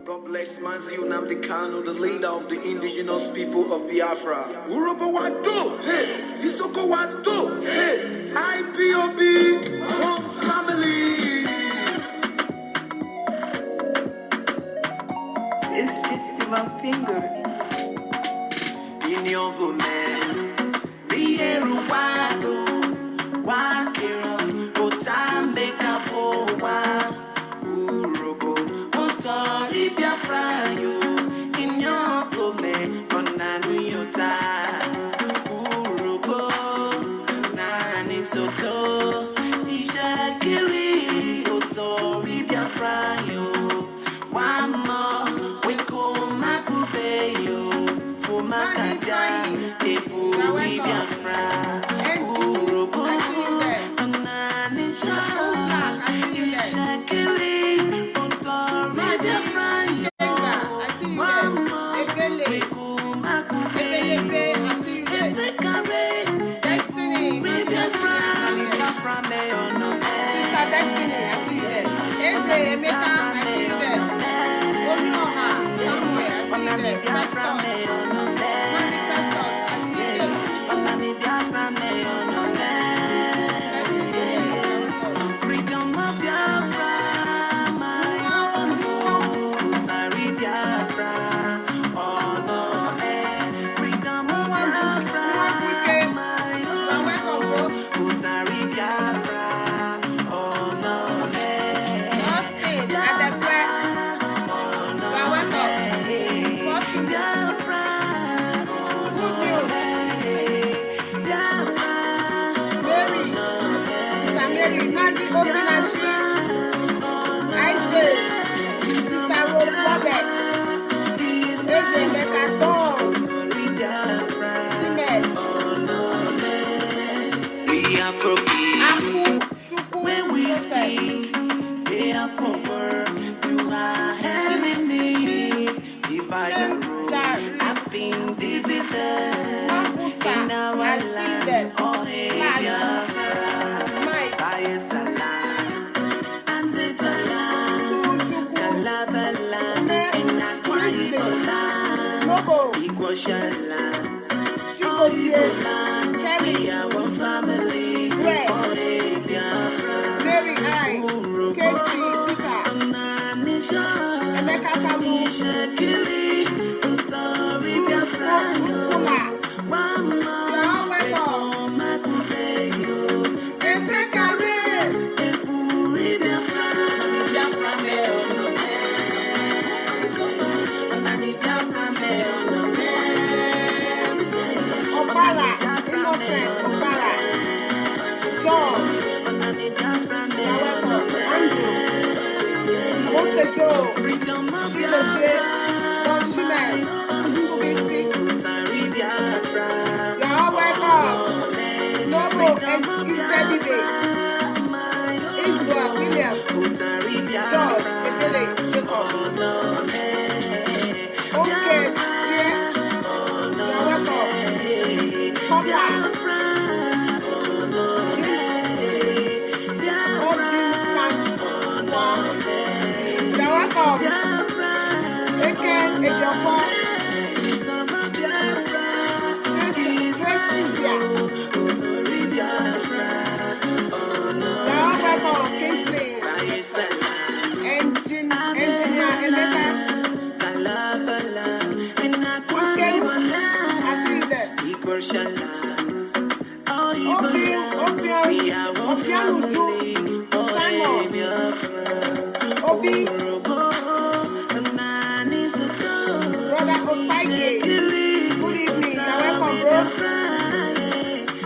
God bless Manzi Unamdi Kanu, the leader of the indigenous people of Biafra. Urobo Wado, hey, Isoko Wado, hey, IPOB, one family. It's just my finger. In your woman, Rieru Wado, Wakiro, Otambe Kapowa, Urobo, Otori Biafra, you, in your woman, Onanu Yota, Urobo, Nani Soko, Ishakiri, Otori Biafra, you, one more, we call Makubeyo, for Makata, Efu Biafra, Urobo, Nani Shakiri, Otori Biafra, you, one more, we call Makubeyo, Destiny, Sister Destiny, I see you there. Eze Emeka, I see you there. Onyoha, somewhere, I see you there. Festus, Manifestus, I see you there. freedom of Biafra, my own home, Tari Biafra, oh no, freedom of Biafra, my own home, Tari Biafra, oh no, Austin, Adekwe, you are welcome. Fortune, Biafra, good news. Mary, Sister Mary, Nazi Osinashi, IJ, Sister Rose Roberts, Eze Emeka Dawn, Shimes, we are for peace. Afu, Chukwu, When we Joseph, speak, they are forward to our enemies. Divide and rule has been defeated. Mabusa, In our I see land, them. oh hey, Flash, Biafra, Mike, Bayesalam, and the Talam, Chukwu, Kalabala, and Aquanicola, Lobo, Equashala, Chigozie, Kelly, our family, Greg, oh hey, Biafra. Mary I, Casey, Peter, Emeka Kalu, Ukula, you are all welcome. Efekare, Biafra me ono me. Obara, Innocent, Obara, John, you are welcome. Andrew, Montejo, Chigozie, Don Shimes, Ndubisi, you are all welcome. Noble Izedibe, Israel Williams, George Ebele Jacob, Okay, yeah, you are welcome. Papa, Odin Kankwa, you are welcome. Eken Ejiofor, Trecia, you are welcome. Kingsley, Engineer Emeka, Ken, I see you there. Obianuju, Simon, Obi, Brother Osaige, good evening, you're welcome, bro.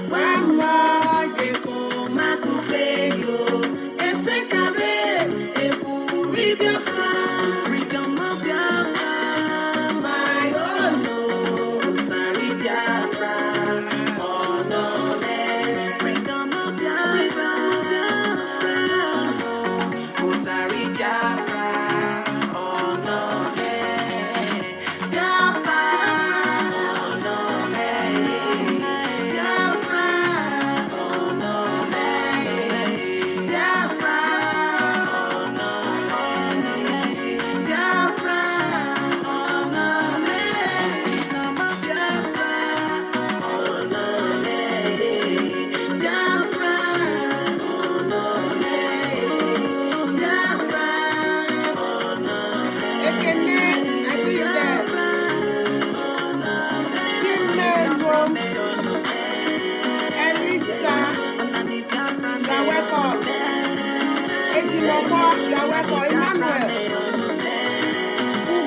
Mama, Jeko, Makupeyo, Efekare, Efu, Biafra, Freedom of Biafra, my own, Tari Biafra, oh no, freedom of Biafra, Tari Biafra, oh no, Biafra.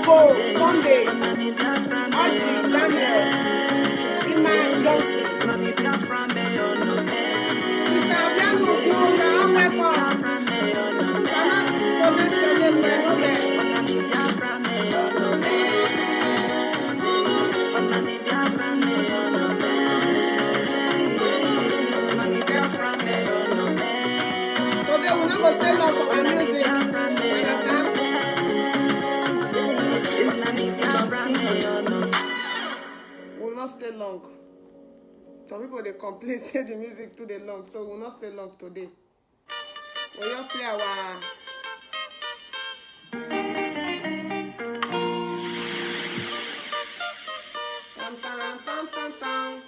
Igbo Sunday, Oji Daniel, Iman Johnson, Sister Abiano Ojoga, welcome. Cannot pronounce your name, I know this. Today we're not going to stay long for our music. You understand? We'll not stay long. Some people they complain say the music too dey long, so we'll not stay long today. We will play our tan tan tan tan tan.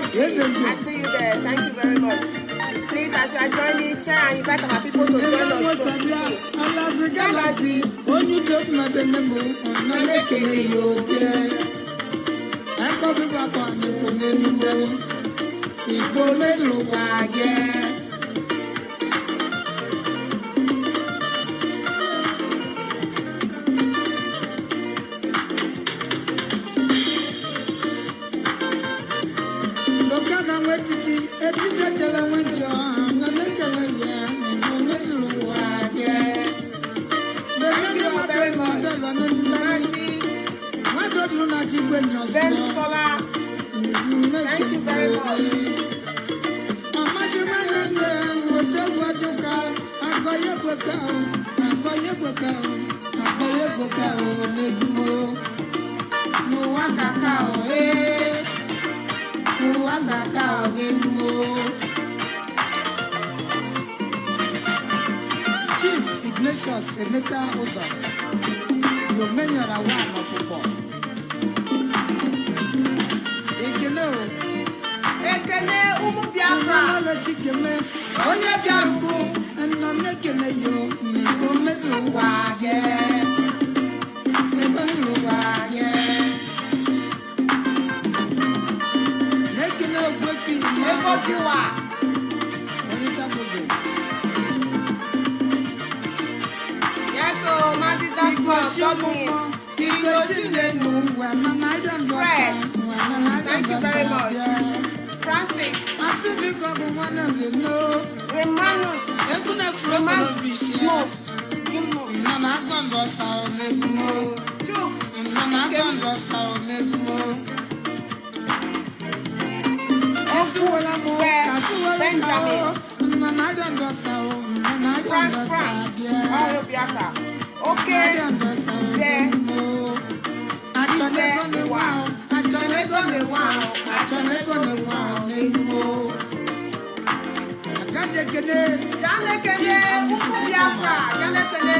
I see you there. Thank you very much. Please, as you are joining, share and invite our people to join us. Ben Sola, thank you very much. Chief Ignatius Emeka Uzo, your many are one of football. Ekene Umu Biafra. Onye Biaruku. And no nekene yo, Miko Mesuwage. Mesuwage. Nekene Gwefi. Eko Kiwa. Yes, so Mazi Daspo, Dogmin. Fred. Thank you very much. Francis. Remanus. Chooks. Benjamin. Frank. Oh, Biafra. Okay.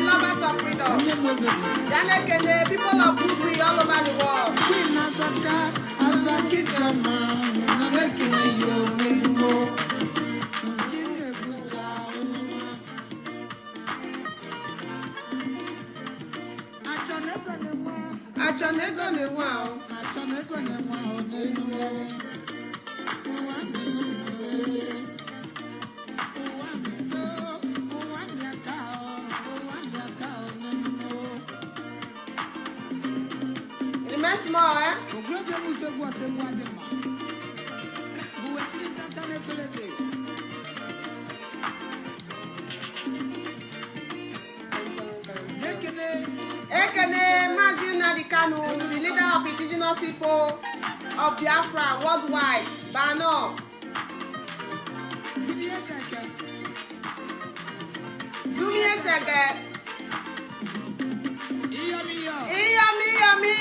Lovers of freedom. People of goodwill all over the world. Small, eh? Ekene Mazi Nadikanu, the leader of indigenous people of Biafra worldwide. Bano. Dumiesege. Iyami.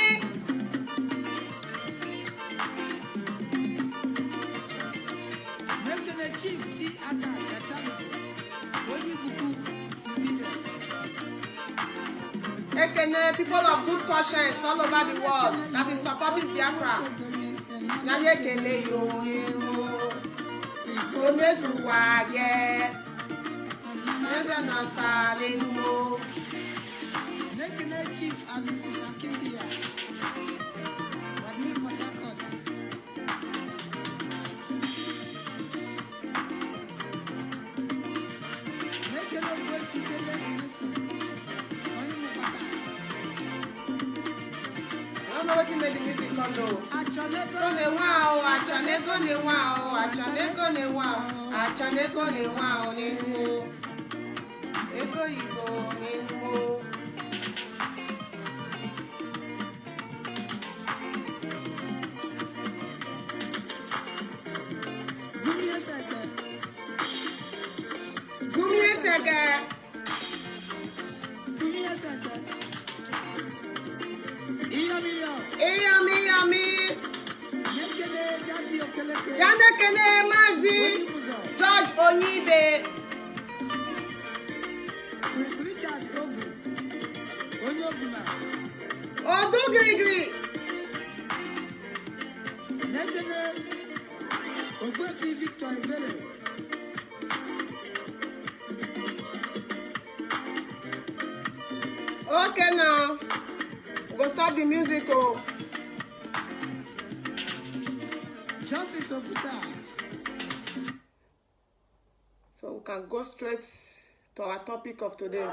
Ekene, people of good conscience all over the world that is supporting Biafra. Nani ekene yo. Onezuwage. Never no salemo. Nekene Chief and Mrs. Akindia. What me Port Harcourt. Nekene boy fitele inese. I don't know what you made the music come though. Achane go ne wow nenu. Ego Igbo nenu. Gumi Esege. Iyami. Yande kene Mazi George Onyibe. Odu Grigri. Okay now, we'll stop the music. Oh. Justice of So we can go straight to our topic of today.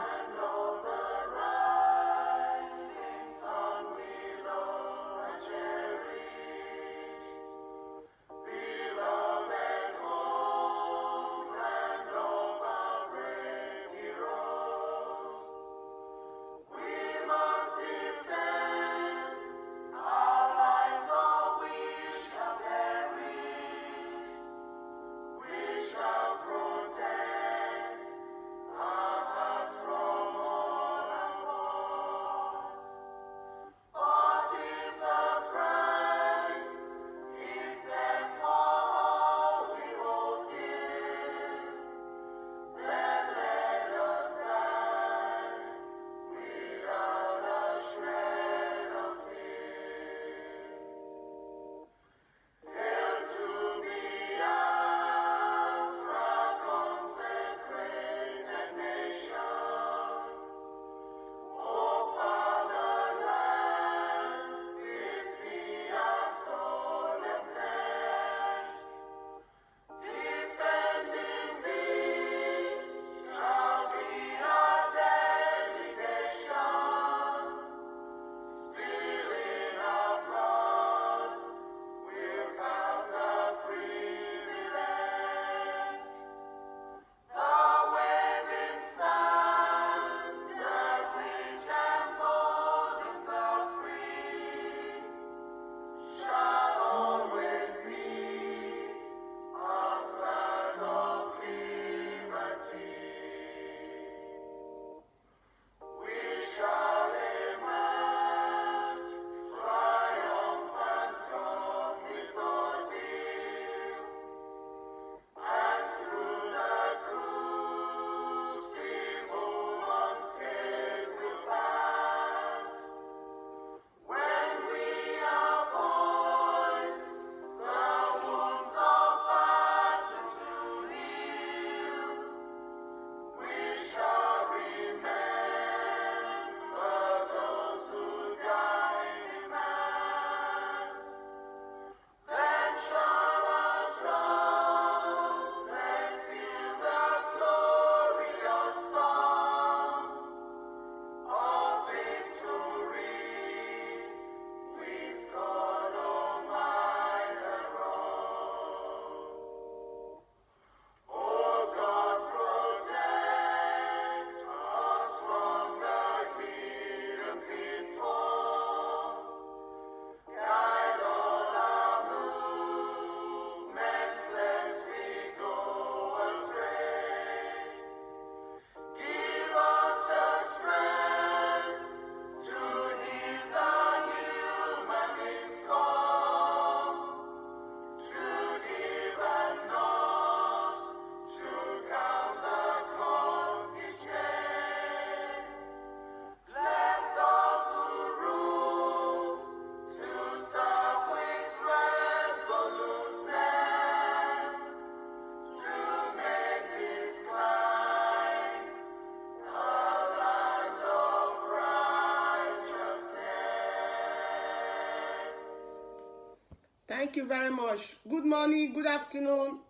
Thank you very much. Good morning, good afternoon,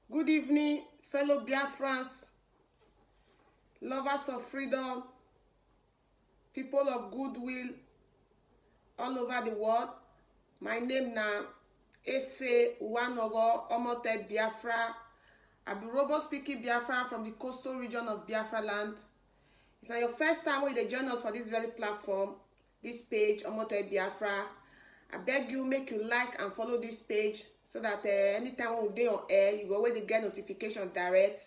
good evening, fellow Biafrans, lovers of freedom, people of goodwill all over the world. My name na Efeomote BIAFR. I be robot speaking Biafra from the coastal region of Biafra land. If it's your first time when you join us for this very platform, this page, Omote BIAFR, I beg you make you like and follow this page so that anytime we dey on air, you go always get notification direct.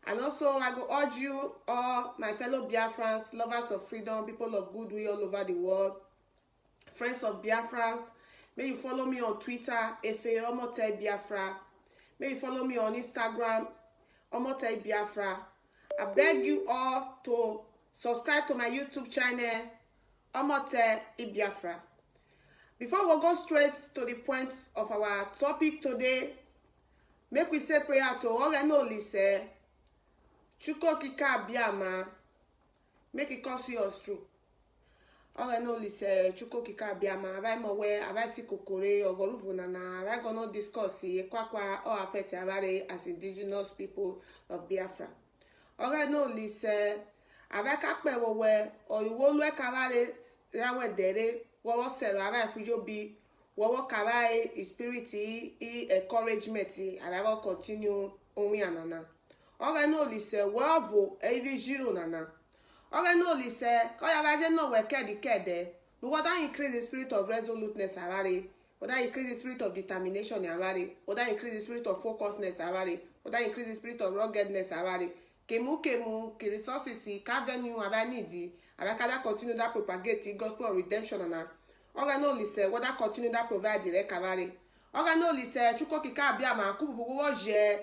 And also, I go urge you, all my fellow Biafrans, lovers of freedom, people of goodwill all over the world, friends of Biafrans, may you follow me on Twitter, Efeomote BIAFR. May you follow me on Instagram, Omote BIAFR. I beg you all to subscribe to my YouTube channel, Omote BIAFR. Before we go straight to the point of our topic today, make we say prayer to Orenolise, Chukokika Biama, make it cause us through. Orenolise, Chukokika Biama, avai mowe, avai si kokore, ogoruvunana, avai gonna discuss kwakwa or affect avare as indigenous people of Biafra. Orenolise, avai kakpe wowe, oriwolwe kavare rawe dere, wowo sero ava kujobi wowo karai spirit encouragement ava continue onwi anana oga no lise wovo evi jiro nana oga no lise ko ya vaje no we kede what that increase the spirit of resoluteness avare what that increase the spirit of determination avare what that increase the spirit of focusness avare what that increase the spirit of ruggedness avare kemu ki resources ka venue ava need Abakada continue that propagate gospel of redemption na. Oga no lise whether continue that provide the recovery. Oga no lise chuko kika abia ma kubu woje.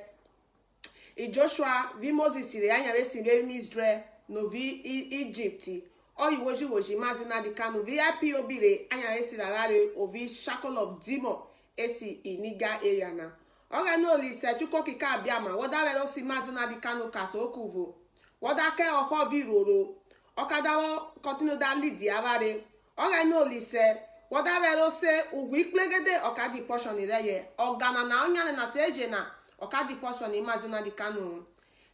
E Joshua vi Moses ile anya we sinde Misdre no vi Egypt. O woji mazina di kanu vi IPOB le anya we silare ovi shackle of demon esi iniga area na. Oga no lise chuko kika abia ma whether we lo si mazina di kanu kaso okuvu. Whether ke ofo vi roro Okadawo continue that lead the avare. Oga no lise. Wada vero se ugwi plegede okadi portion ireye. Ogana na onyane na seje na okadi portion imazina di kanu.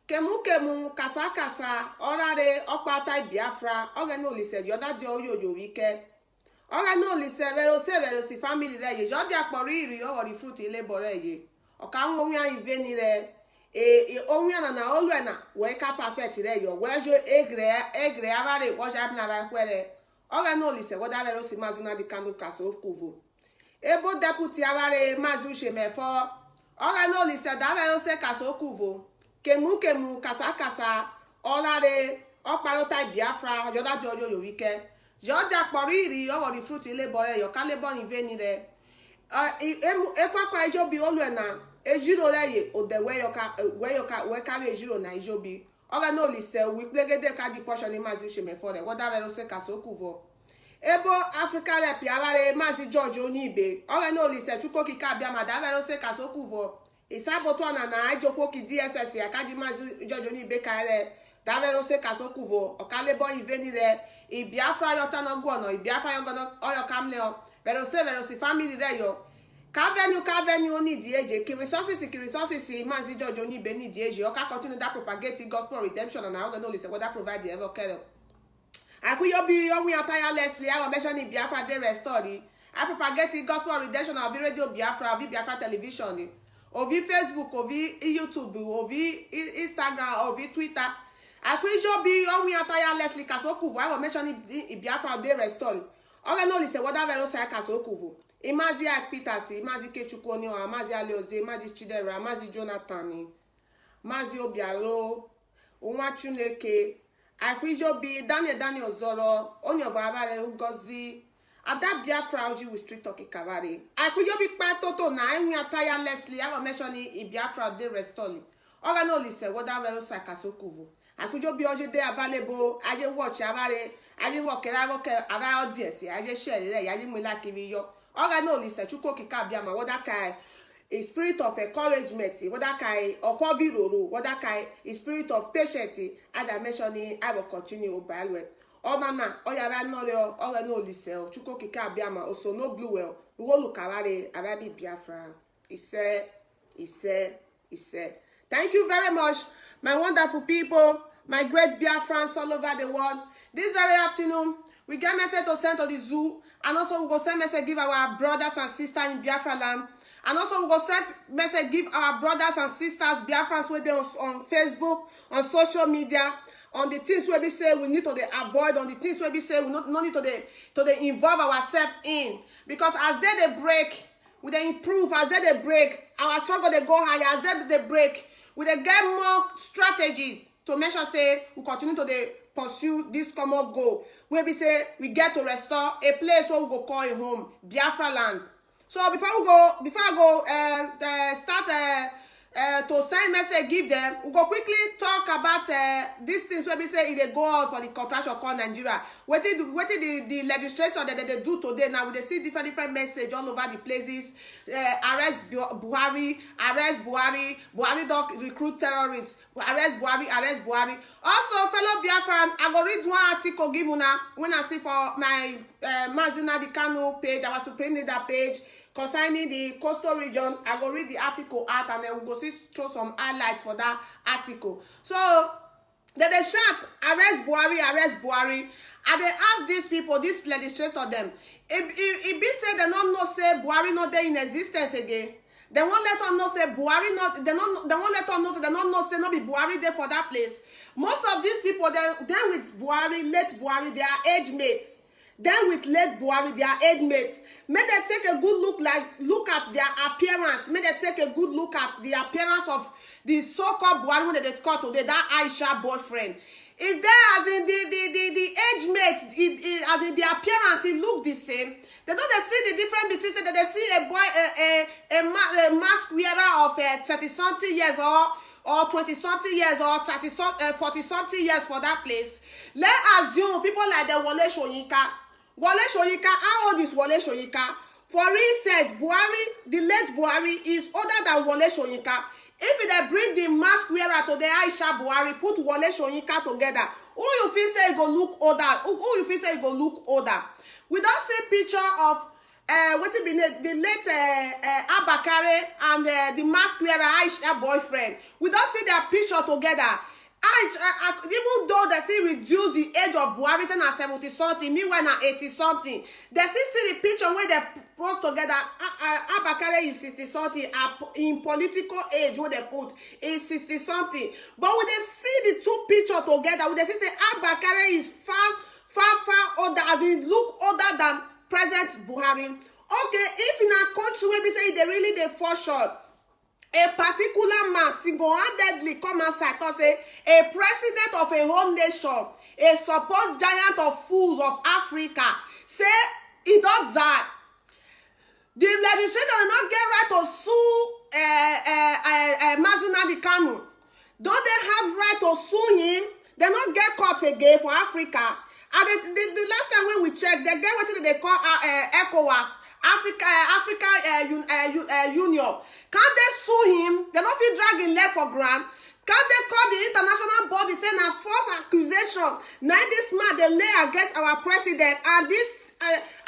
Kemu kasa orare okpata Biafra. Oga no lise yoda di oyo wike. Oga no lise vero si family reye. Jodi akpori iri o the fruit ile boreye. Oka nwonya inveni re. Onwe na olwena we ka perfect re yo we jo egre avare wo ja na ba kwere oga no lise woda vero si mazuna di kanu kaso kuvu ebo deputy avare mazu shemefo oga no lise da vero se kaso kuvu kemu kasa olare okparota Biafra joda di ojo yo wike joda poriri o the fruit ile bore yo kale bon inveni re ekwakwa ijo bi olwena ejiro reye ode weka ejiro na ijobi oga no lise we plegede ka di portion mazi shemefore wada vero se kasokuvo ebo Africa rep avare mazi George Onibe oga no lise chuko kika bia ma da vero se kasokuvo isaboto na ajoko ki DSS ya ka di mazi George Onibe kare da vero se kasokuvo okalebo iveni re I Biafra yota no gwono I Biafra yogono oyo kamle vero se family re yo Kavenu ni di eje ki resources mazi George Onibe ni di eje oka continue that propagate gospel redemption and I no listen what that provide the ever care. Akuyobi yomi tirelessly I mention in Biafra dey restored. I propagate gospel redemption of radio Biafra, of Biafra television, of Facebook, of YouTube, of Instagram, of Twitter. Akuyobi yomi tirelessly kasokuvu I mention in Biafra dey restored. Oga no listen what that vero say kasokuvu. Imazi Peters, Imazi Kechukoni, Amazi Aleoze, Imazi Chidera, Amazi Jonathan, Mazi Obialo, Unwachuneke, Akwijobi, Daniel Zoro, Onyovavare Ugozi, Ada Biafra Oji with Street Talkie Kavare. Akwijobi Patoto na enwi ataya Leslie, I was mentioning Biafra de Restoli. Oga no listen, what that vero sakasokuvu. Akwijobi Oji de available, Aje watch Avare, Aje walk Ava audience, Aje share it, Aje Mila Kiviyo. Oga no lise chuko kika biama wada kai a spirit of encouragement wada kai okobi roro wada kai a spirit of patience as I mentioned I will continue by way Onana, Oyaba no, Oga no Lisel, Chuko Kika Biama, also no blue well, Wolu Kawari, Arabi Biafra. He said. Thank you very much, my wonderful people, my great Biafrans all over the world. This very afternoon, we get message to send to the zoo, and also we go send message give our brothers and sisters in Biafra land, and also we go send message give our brothers and sisters Biafrans where they on Facebook, on social media, on the things where we say we need to avoid, on the things where we say we no need to involve ourselves in, because as they break, we dey improve. As they break, our struggle they go higher. As they break, we dey get more strategies to make sure say we continue to pursue this common goal. Where we say we get to restore a place where we go call a home, Biafra land. So before I go start to send message give them, we go quickly talk about these things where we say they go out for the contraction called Nigeria. What did the legislation that they do today now? We see different message all over the places. Arrest Buhari, Buhari don't recruit terrorists. Arrest Buhari. Also, fellow Biafran, I go read one article give una when I see for my Mazina the Kano page, our Supreme Leader page, concerning the coastal region. I will read the article out and then we'll go throw some highlights for that article. So, they shout, arrest Buhari. And they ask these people, this legislator them, if be say they don't know say Buhari not there in existence again, they won't let us know say Buhari not, they won't let us know say they don't know say no be Buhari there for that place. Most of these people, then with Buhari, late Buhari, they are age mates. Then with late Buhari, they are age mates. May they take a good look at their appearance. May they take a good look at the appearance of the so-called Buhari that they call today, that Aisha boyfriend. Is there as in the age mate, as in the appearance, it look the same. They don't see the difference between say that they see a boy, a mask wearer of 30-something years or 20-something years or 40-something years for that place. Let's assume people like the Wole Soyinka. How old is Wole Soyinka? For instance, Buhari, the late Buhari, is older than Wole Soyinka. If they bring the mask wearer to the Aisha Buhari, put Wole Soyinka together, who you feel say go look older? Who you feel say go look older? We don't see picture of the late Abakare and the mask wearer Aisha boyfriend. We don't see their picture together. Even though they see reduce the age of Buhari saying at 70-something, meanwhile at 80-something, they see the picture where they post together. Abakare is 60-something, in political age where they put is 60-something. But when they see the two pictures together, when they see Abakare is far older, as in look older than present Buhari. Okay, if in a country where we say they fall short, a particular man single-handedly come outside and say a president of a whole nation, a supposed giant of fools of Africa, say he don't die. The legislature will not get right to sue Mazina Kanu. Don't they have right to sue him? They not get caught again for Africa. And the last time when we checked, they get what they call ECOWAS, Africa Union. Can't they sue him? They don't feel dragging leg for ground. Can't they call the international body saying a false accusation? Now this man they lay against our president, and this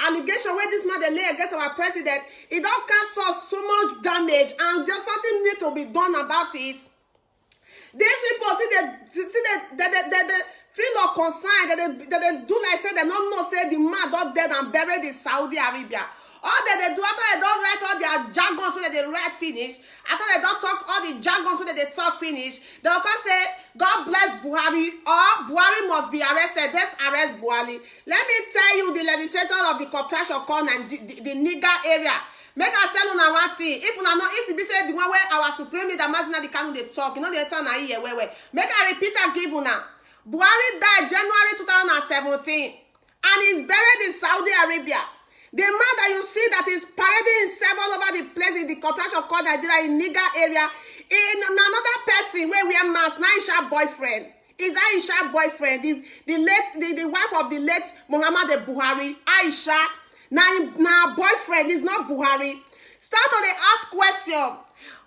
allegation where this man they lay against our president, it don't cause us so much damage, and there's something need to be done about it. These people they feel of concern that they do like say they don't know say the man don't dead and buried in Saudi Arabia. All that they do after they don't write all their jargon so that they write finish, after they don't talk all the jargon so that they talk finish, they'll come say, God bless Buhari, or Buhari must be arrested. Let's arrest Buhari. Let me tell you, the legislator of the contraction called the nigger area. Make I tell you now one thing. If you be say the one where our supreme leader Mazina Kanu they talk, you know they turn na here where. Make I repeat and give you now. Buhari died January 2017 and is buried in Saudi Arabia. The man that you see that is parading himself all over the place in the contraction called Nigeria in Niger area, in another person where we are mass, Aisha boyfriend. Is Aisha boyfriend, the wife of the late Muhammad Buhari, Aisha. Now boyfriend is not Buhari. Start on the ask question.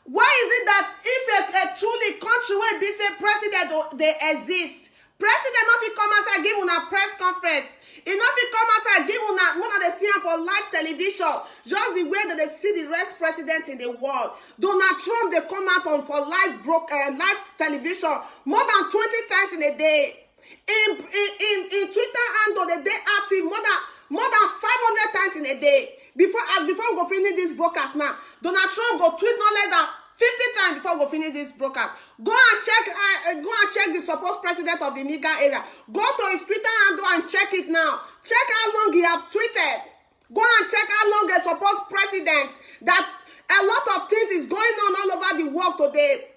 Why is it that if a truly country where be say president they exist, President no fit come outside give una press conference. E no fit come outside give una one of the see am for live television, just the way that they see the rest president in the world. Donald Trump dey come out on for live television more than 20 times in a day. In Twitter handle they dey active more than 500 times in a day. Before we go finish this broadcast now, Donald Trump go tweet no less than 50 times before we finish this broadcast. Go and check the supposed president of the Niger area. Go to his Twitter handle and check it now. Check how long he have tweeted. Go and check how long the supposed president, that a lot of things is going on all over the world today.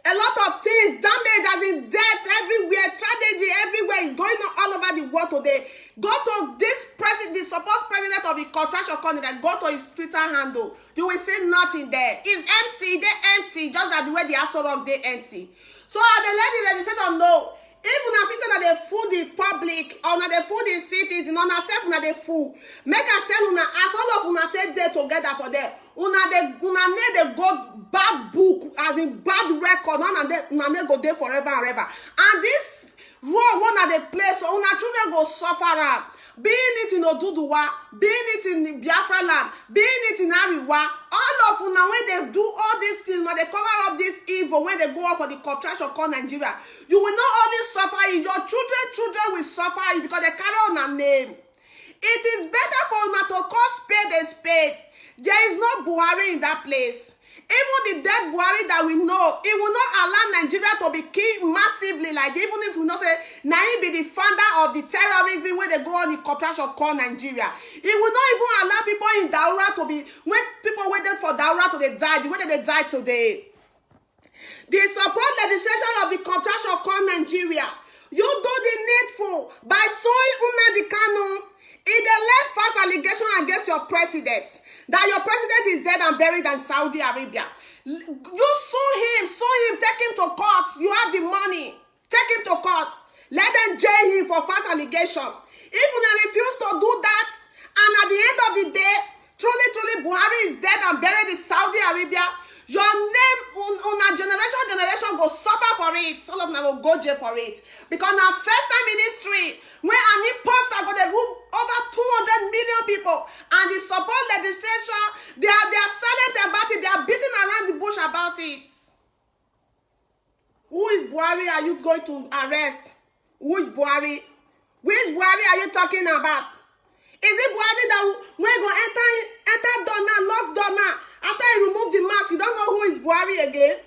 A lot of things, damage as in death everywhere, tragedy everywhere is going on all over the world today. Go to this president, the supposed president of the contraction country, go to his Twitter handle. You will see nothing there. It's empty, they're empty, just like the way the Aso Rock, they empty. So they let the legislator know, if una fit say na dey fool the public or na dey fool the cities, una sef una dey fool. Make I tell una, as all of una take dey together for there, una need dey go bad book, as in bad record, una need go dey forever and ever. And this role una dey play, so una children go suffer am. Being it in Oduduwa, being it in Biafra land, being it in Ariwa, all of una when they do all these things, when they cover up this evil, when they go out for the contraction called Nigeria, you will not only suffer it, your children will suffer it because they carry on a name. It is better for una to call spade a spade. There is no Buhari in that place. Even the dead Buhari that we know, it will not allow Nigeria to be killed massively like that. Even if we not say, now he be the founder of the terrorism when they go on the contraction called Nigeria. It will not even allow people in Daura to be, when people waited for Daura to die, the way that they died today. The support legislation of the contraction called Nigeria, you do the needful by suing Nnamdi Kanu. If they lay false allegation against your president, that your president is dead and buried in Saudi Arabia, you sue him, take him to court. You have the money, take him to court. Let them jail him for false allegation. If you refuse to do that, and at the end of the day, truly, Buhari is dead and buried in Saudi Arabia, your name, generation go suffer for it. All of them will go jail for it. Because now first time in history, when an imposter got a room over 200 million people, and the support legislation, they are silent about it, they are beating around the bush about it. Who is Buhari are you going to arrest? Which Buhari? Which Buhari are you talking about? Is it Buhari that when go enter door now, lock door now? After you remove the mask, you don't know who is Buhari again.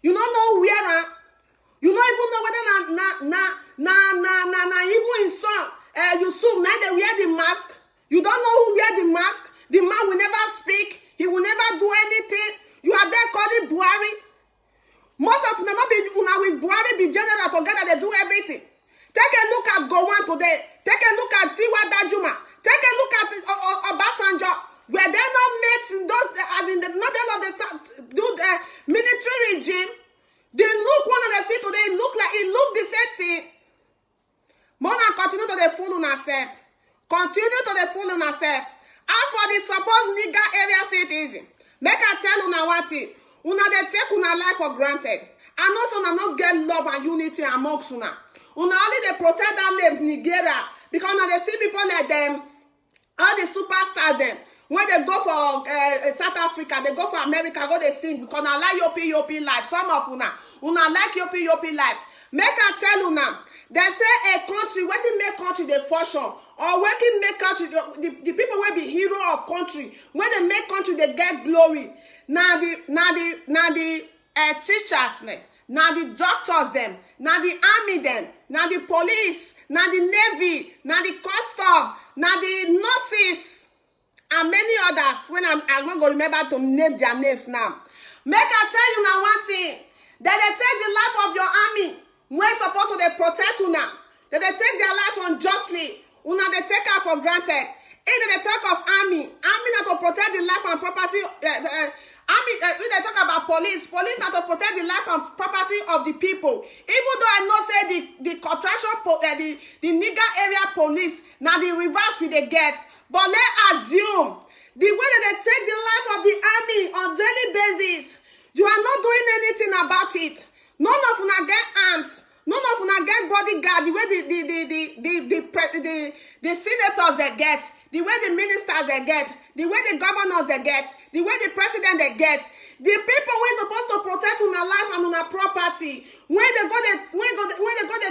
You don't know where. You don't even know whether even in some Yusuf now they wear the mask. You don't know who wear the mask. The man will never speak. He will never do anything. You are there calling Buhari. Most of them not be una with Buhari be general together. They do everything. Take a look at Gowon today. Take a look at Tiwa Dajuma. Take a look at Obasanjo. Were they not mates those as in the Nobel of the military regime? They look one of the see today. It look the same thing. More than continue to the fool on ourselves. Continue to the fool on ourselves. As for the supposed nigger area citizen, make I tell una one thing. Una they take una life for granted. And also una not get love and unity amongst una. Una only they protect them name Nigeria because now they see people like them, all the superstars them. When they go for South Africa, they go for America, go they sing because I like Yopi life. Some of una like Yopi life. Make I tell una, they say a country, what it make country they function, or what it make country, the people will be hero of country. When they make country, they get glory. Now the teachers, now the doctors them, now the army them, now the police, now the navy, now the custom, now the nurses. And many others, when I'm not going to remember to name their names now. Make I tell you now one thing. That they take the life of your army. When supposed to they protect una. That they take their life unjustly. Una they take her for granted. If they talk of army not to protect the life and property. If they talk about police not to protect the life and property of the people. Even though I know say the contraction, the nigger area police, now the reverse we they get. But let's assume the way that they take the life of the army on daily basis, you are not doing anything about it. None of una get arms. None of una get body bodyguard, the way the senators they get, the way the ministers they get, the way the governors they get, the way the president they get, the people who supposed to protect una life and una property, when they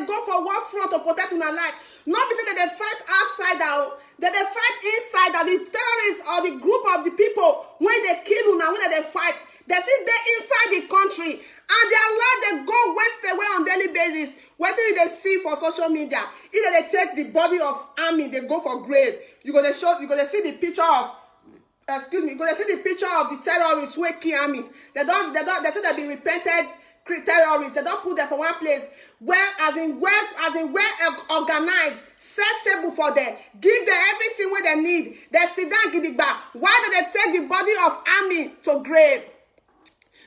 go for war front to protect una life, not be say that they fight outside out, that they fight inside, that the terrorists or the group of the people when they kill una, when they fight, they sit there inside the country and their life they go waste away on daily basis. What do they see for social media? Either they take the body of army, they go for grave. You're gonna see the picture of you're gonna see the picture of the terrorists who kill army. They say they be repented terrorists. They don't put them for one place where organized, set table for them, give them everything what they need. They sit down, give it back. Why do they take the body of army to grave?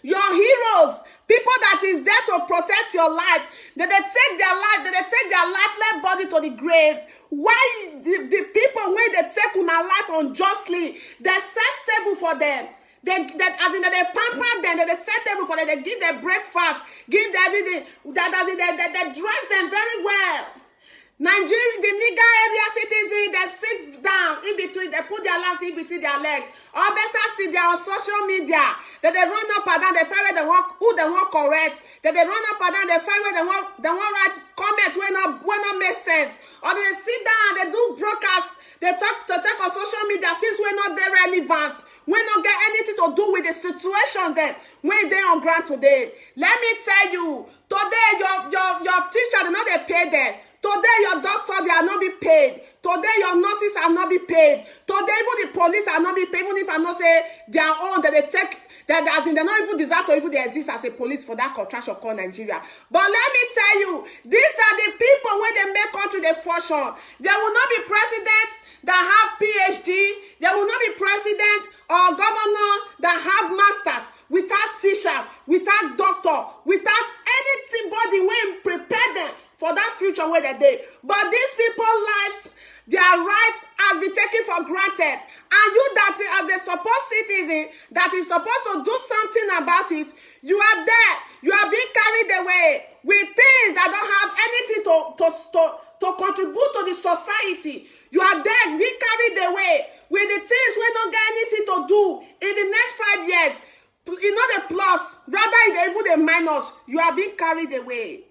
Your heroes, people that is there to protect your life, that they take their lifeless body to the grave. Why the people when they take una life unjustly, they set table for them. They pamper them, they set table for them, they give them breakfast, give them everything. They dress them very well. Nigeria, the nigger area citizens, they sit down in between, they put their hands in between their legs. Or better see they are on social media. That they run up and down, they find where they want, who they want correct. That they run up and down, they find where they want write comments when not make sense. Or they sit down, they do broadcasts, they talk on social media, things were not very relevant. We not get anything to do with the situation that when they on ground today. Let me tell you, today your teacher, they not they pay them. Today your doctor, they are not be paid. Today your nurses are not be paid. Today even the police are not be paid. Even if I not say their own, that they take, that as in they not even deserve to even they exist as a police for that contraction called Nigeria. But let me tell you, these are the people when they make country they function. There will not be presidents that have PhD. There will not be presidents or governor that have masters, without teacher, without doctor, without anything body when prepare them for that future where they did. But these people's lives, their rights have been taken for granted. And you that are the supposed citizen that is supposed to do something about it, you are there. You are being carried away with things that don't have anything to contribute to the society. You are there being carried away with the things we don't get anything to do in the next 5 years. It's not a plus, rather it's even a minus. You are being carried away.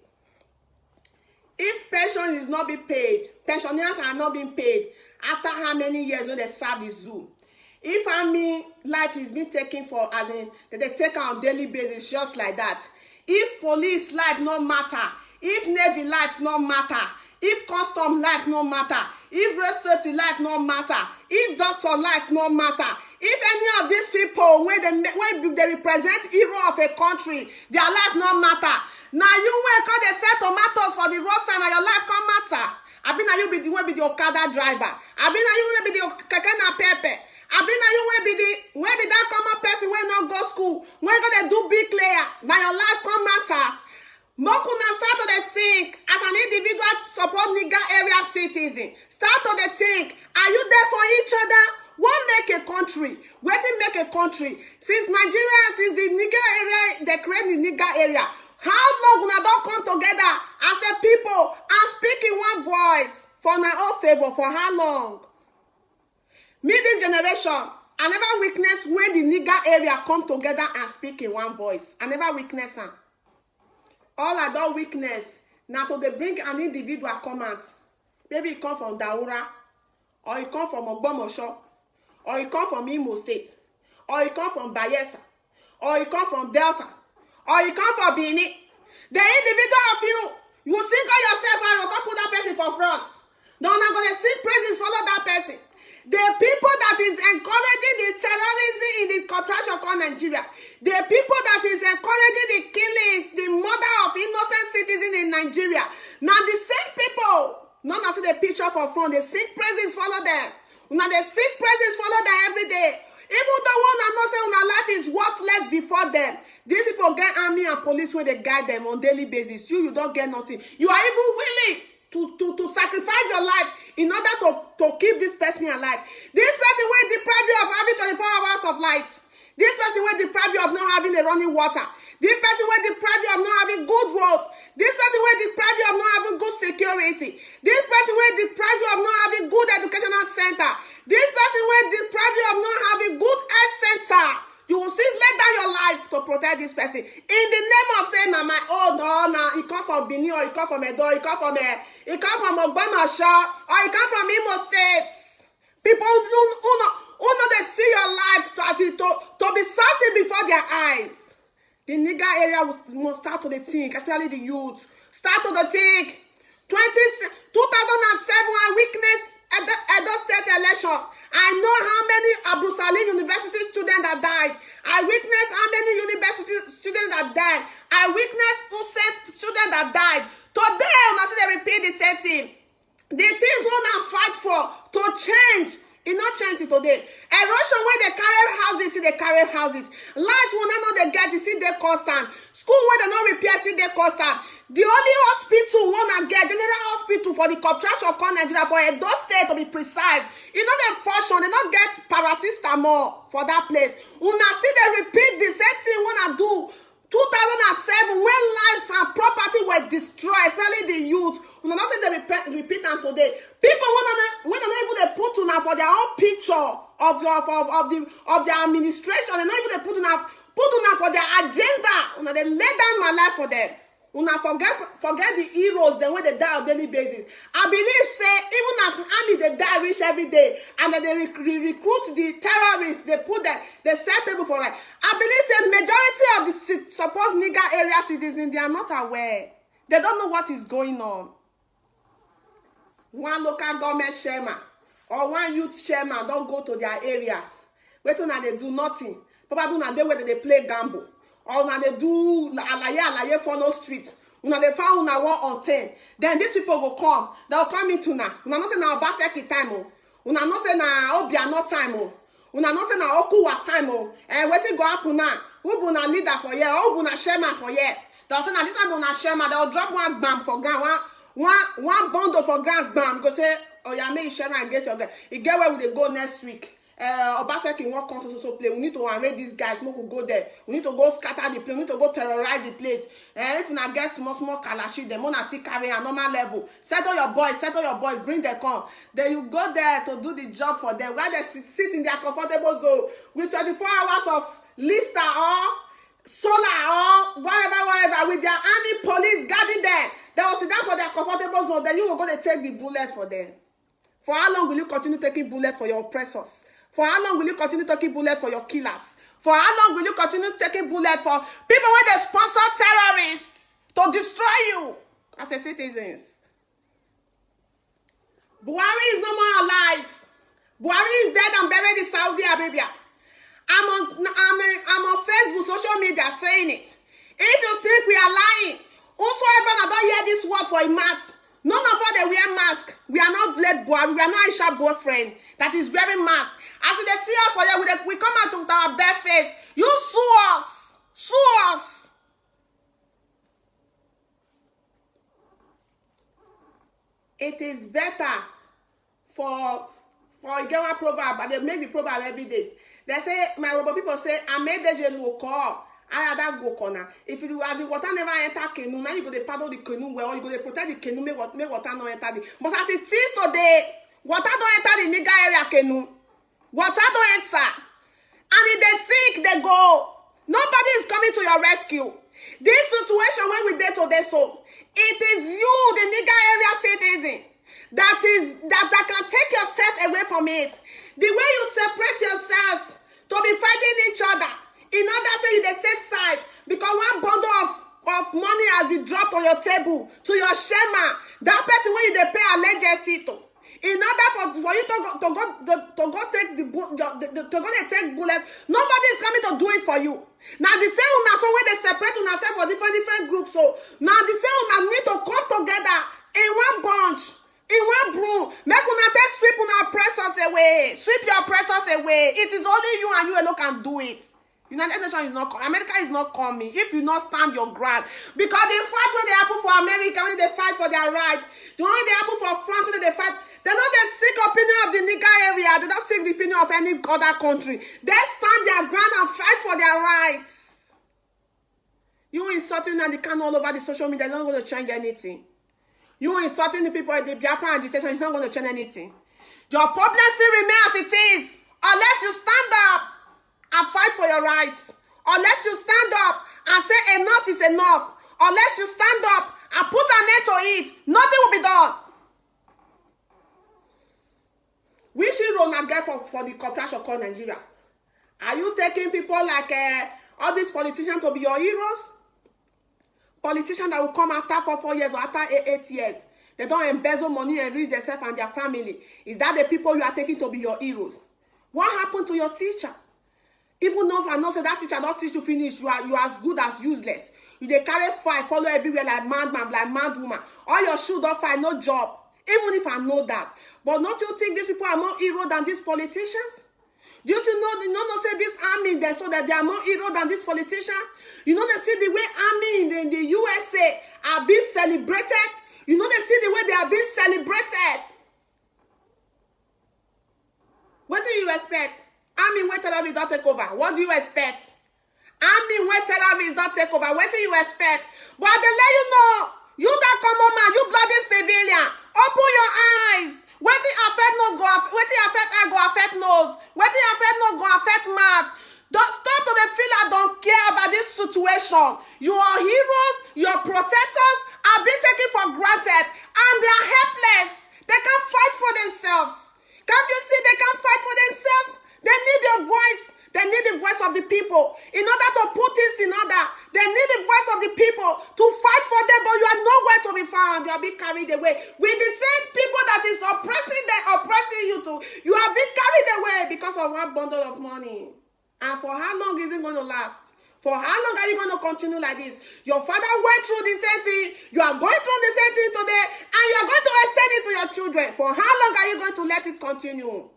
If pension is not being paid, pensioners are not being paid after how many years when they serve the zoo. If army life is being taken for, as in, that they take on daily basis just like that. If police life no matter, if navy life no matter, if custom life no matter, if road safety life no matter, if doctor life no matter, if any of these people when they represent hero of a country, their life no matter. Now you when come they sell tomatoes for the roadside and your life come matter. I been now you be the one be the Okada driver. I been now you will be the keke na pepe. I been now you will be that common person when not go school. When gonna do big layer. Now your life come matter. Mokuna start to think as an individual support nigger area citizen. Start to think, are you there for each other? What make a country? Where to make a country? Since Nigeria, since the nigger area, they create the nigger area. How long we don't come together as a people and speak in one voice for our own favor? For how long? Me, this generation, I never witness when the nigger area come together and speak in one voice. I never witness them. All I don't witness now to they bring an individual comment. Maybe it come from Daura, or it come from Ogbomosho, or it come from Imo State, or it come from Bayelsa, or it come from Delta, or you come for Bini. The individual of you single yourself and you can't put that person for front. No, I'm not going to sing praises, follow that person. The people that is encouraging the terrorism in the contraction called Nigeria. The people that is encouraging the killings, the murder of innocent citizens in Nigeria. Now the same people, not see the picture for front, they sing praises, follow them. Now they sing praises, follow them every day. Even the one that knows that our life is worthless before them. These people get army and police when they guide them on daily basis. You don't get nothing. You are even willing to sacrifice your life in order to keep this person alive. This person will deprive you of having 24 hours of light. This person will deprive you of not having a running water. This person will deprive you of not having good road. This person will deprive you of not having good security. security. This person will deprive you of not having good educational center. This person will deprive you of not having good health center. You will still lay down your life to protect this person. In the name of saying, nah, my oh no, he come from Benin, or he come from Edo, he come from Ogbomoso, or he come from Imo State. People who know they see your life to be certain before their eyes. The nigger area must start to think, especially the youth. Start to think. 2007, I witnessed Edo State election. I know how many Abu Salim University students that died. I witnessed how many university students that died. I witnessed Hussein students that died. Today, I see they repeat the same thing. The things we now fight for to change. It not change it today. Erosion where they carry houses, see they carry houses. Lights will not know they get, see they constant. School where they not repair, see they constant. The only hospital wanna get, general hospital for the contraction called Nigeria, for Edo State to be precise. You know they fashion, they not get paracetamol for that place. Una see they repeat the same thing wanna do. 2007, when lives and property were destroyed, especially the youth, una not say they repeat them today. People when they not even they put una for their own picture of their administration, they not even they put una for their agenda. Una they lay down my life for them. Una forget the heroes then when they die on daily basis. I believe say even as army they die rich every day and then they recruit the terrorists, they set table for life. I believe say majority of the supposed nigger area citizens, they are not aware. They don't know what is going on. One local government chairman or one youth chairman don't go to their area. Wait till now they do nothing. Probably now they where they play gamble. Or now they do alaye follow street. Una they found una 1 on 10. Then these people will come. They'll come into na. Una not say na Obaseki time o. Una not say na Obiano time o. Una not say na Okuwa time o. And wetin go happen now? Who be na leader for here? Who be na chairman for here? They'll say na this one be na chairman. They'll drop one bam for ground. One bundle for ground bam. Go say, oh yeah, make chairman against your guy. You get where we dey go next week. Obaseki won't come to play. We need to arrange these guys. We could go there. We need to go scatter the place. We need to go terrorize the place. If you not get small kalashi, them wanna see carry a normal level. Settle your boys. Bring them come. Then you go there to do the job for them. Where they sit in their comfortable zone with 24 hours of lister or solar or whatever, with their army police guarding them. They will sit down for their comfortable zone. Then you will go to take the bullet for them. For how long will you continue taking bullet for your oppressors? For how long will you continue taking bullet for your killers? For how long will you continue taking bullet for people when they sponsor terrorists to destroy you as a citizens? Buhari is no more alive. Buhari is dead and buried in Saudi Arabia. I'm on Facebook, social media saying it. If you think we are lying, whosoever that don't hear this word for a mouth, none of us they wear mask. We are not Blade Buhari. We are not Aisha boyfriend that is wearing mask. As they see us for here, we come out with our bare face. You sue us. Sue us. It is better for a girl proverb, but they make the proverb every day. They say, my robot people say, I made the jail will call. I had that go corner. If it was the water never enter canoe, now you go to paddle the canoe well, you go to protect the canoe, make water not enter the. But as it is today, water don't enter the nigger area canoe. Water don't enter. And if they sink, they go. Nobody is coming to your rescue. This situation when we did today, so it is you, the nigger area citizen, that can take yourself away from it. The way you separate yourselves to be fighting each other. In order so you they take side because one bundle of money has been dropped on your table to your shaman. That person when you they pay allegiance to. In order for you to go take take bullet, nobody is coming to do it for you. Now the same una so when they separate una self for different groups. So now the same una need to come together in one bunch. In one broom, make una take sweep una oppressors away. Sweep your oppressors away. It is only you and you alone can do it. United Nations is not coming. America is not coming if you not stand your ground. Because they fight when they happen for America, when they fight for their rights. The only they happen for France, when they fight. They not the seek opinion of the nigger area. They don't seek the opinion of any other country. They stand their ground and fight for their rights. You insulting and the can all over the social media. They're not going to change anything. You insulting the people in the Biafra agitation is not going to change anything. Your problem still remains as it is. Unless you stand up and fight for your rights. Unless you stand up and say enough is enough. Unless you stand up and put an end to it, nothing will be done. Which hero now get for the corporation called Nigeria? Are you taking people like all these politicians to be your heroes? Politicians that will come after 4 years or after 8 years. They don't embezzle money and reach themselves and their family. Is that the people you are taking to be your heroes? What happened to your teacher? Even though if I know say that teacher don't teach you finish, you are as good as useless. You dey carry fire, follow everywhere like madman, like mad woman. All your shoe don't find no job. Even if I know that. But don't you think these people are more hero than these politicians? Do you know say this army then so that they are more hero than this politician? You know they see the way army in the USA are being celebrated? You know they see the way they are being celebrated? What do you expect? Army when terrorists don't take over. What do you expect? Army when terrorists don't take over. What do you expect? But they let you know, you that common man, you bloody civilian, open your eyes. Wetin affect nose go affect, wetin affect eye go affect nose, wetin affect nose go affect mouth. Don't stop to the feel I don't care about this situation. Your heroes, your protectors are being taken for granted and they are helpless. They can't fight for themselves. Can't you see they can't fight for themselves? They need their voice. They need the voice of the people. In order to put things in order, they need the voice of the people to fight for them, but you are nowhere to be found. You are being carried away with the same people that is oppressing you too. You are being carried away because of one bundle of money. And for how long is it going to last? For how long are you going to continue like this? Your father went through the same thing. You are going through the same thing today, and you are going to extend it to your children. For how long are you going to let it continue?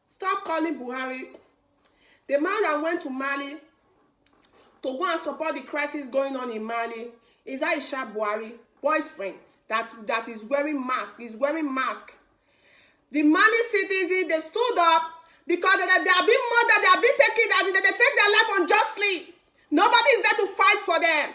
Stop calling Buhari. The man that went to Mali to go and support the crisis going on in Mali is Aisha Buhari, boyfriend, that is wearing mask. He's wearing mask. The Mali citizens, they stood up because they are being murdered, they are being taken, they take their life unjustly. Nobody is there to fight for them.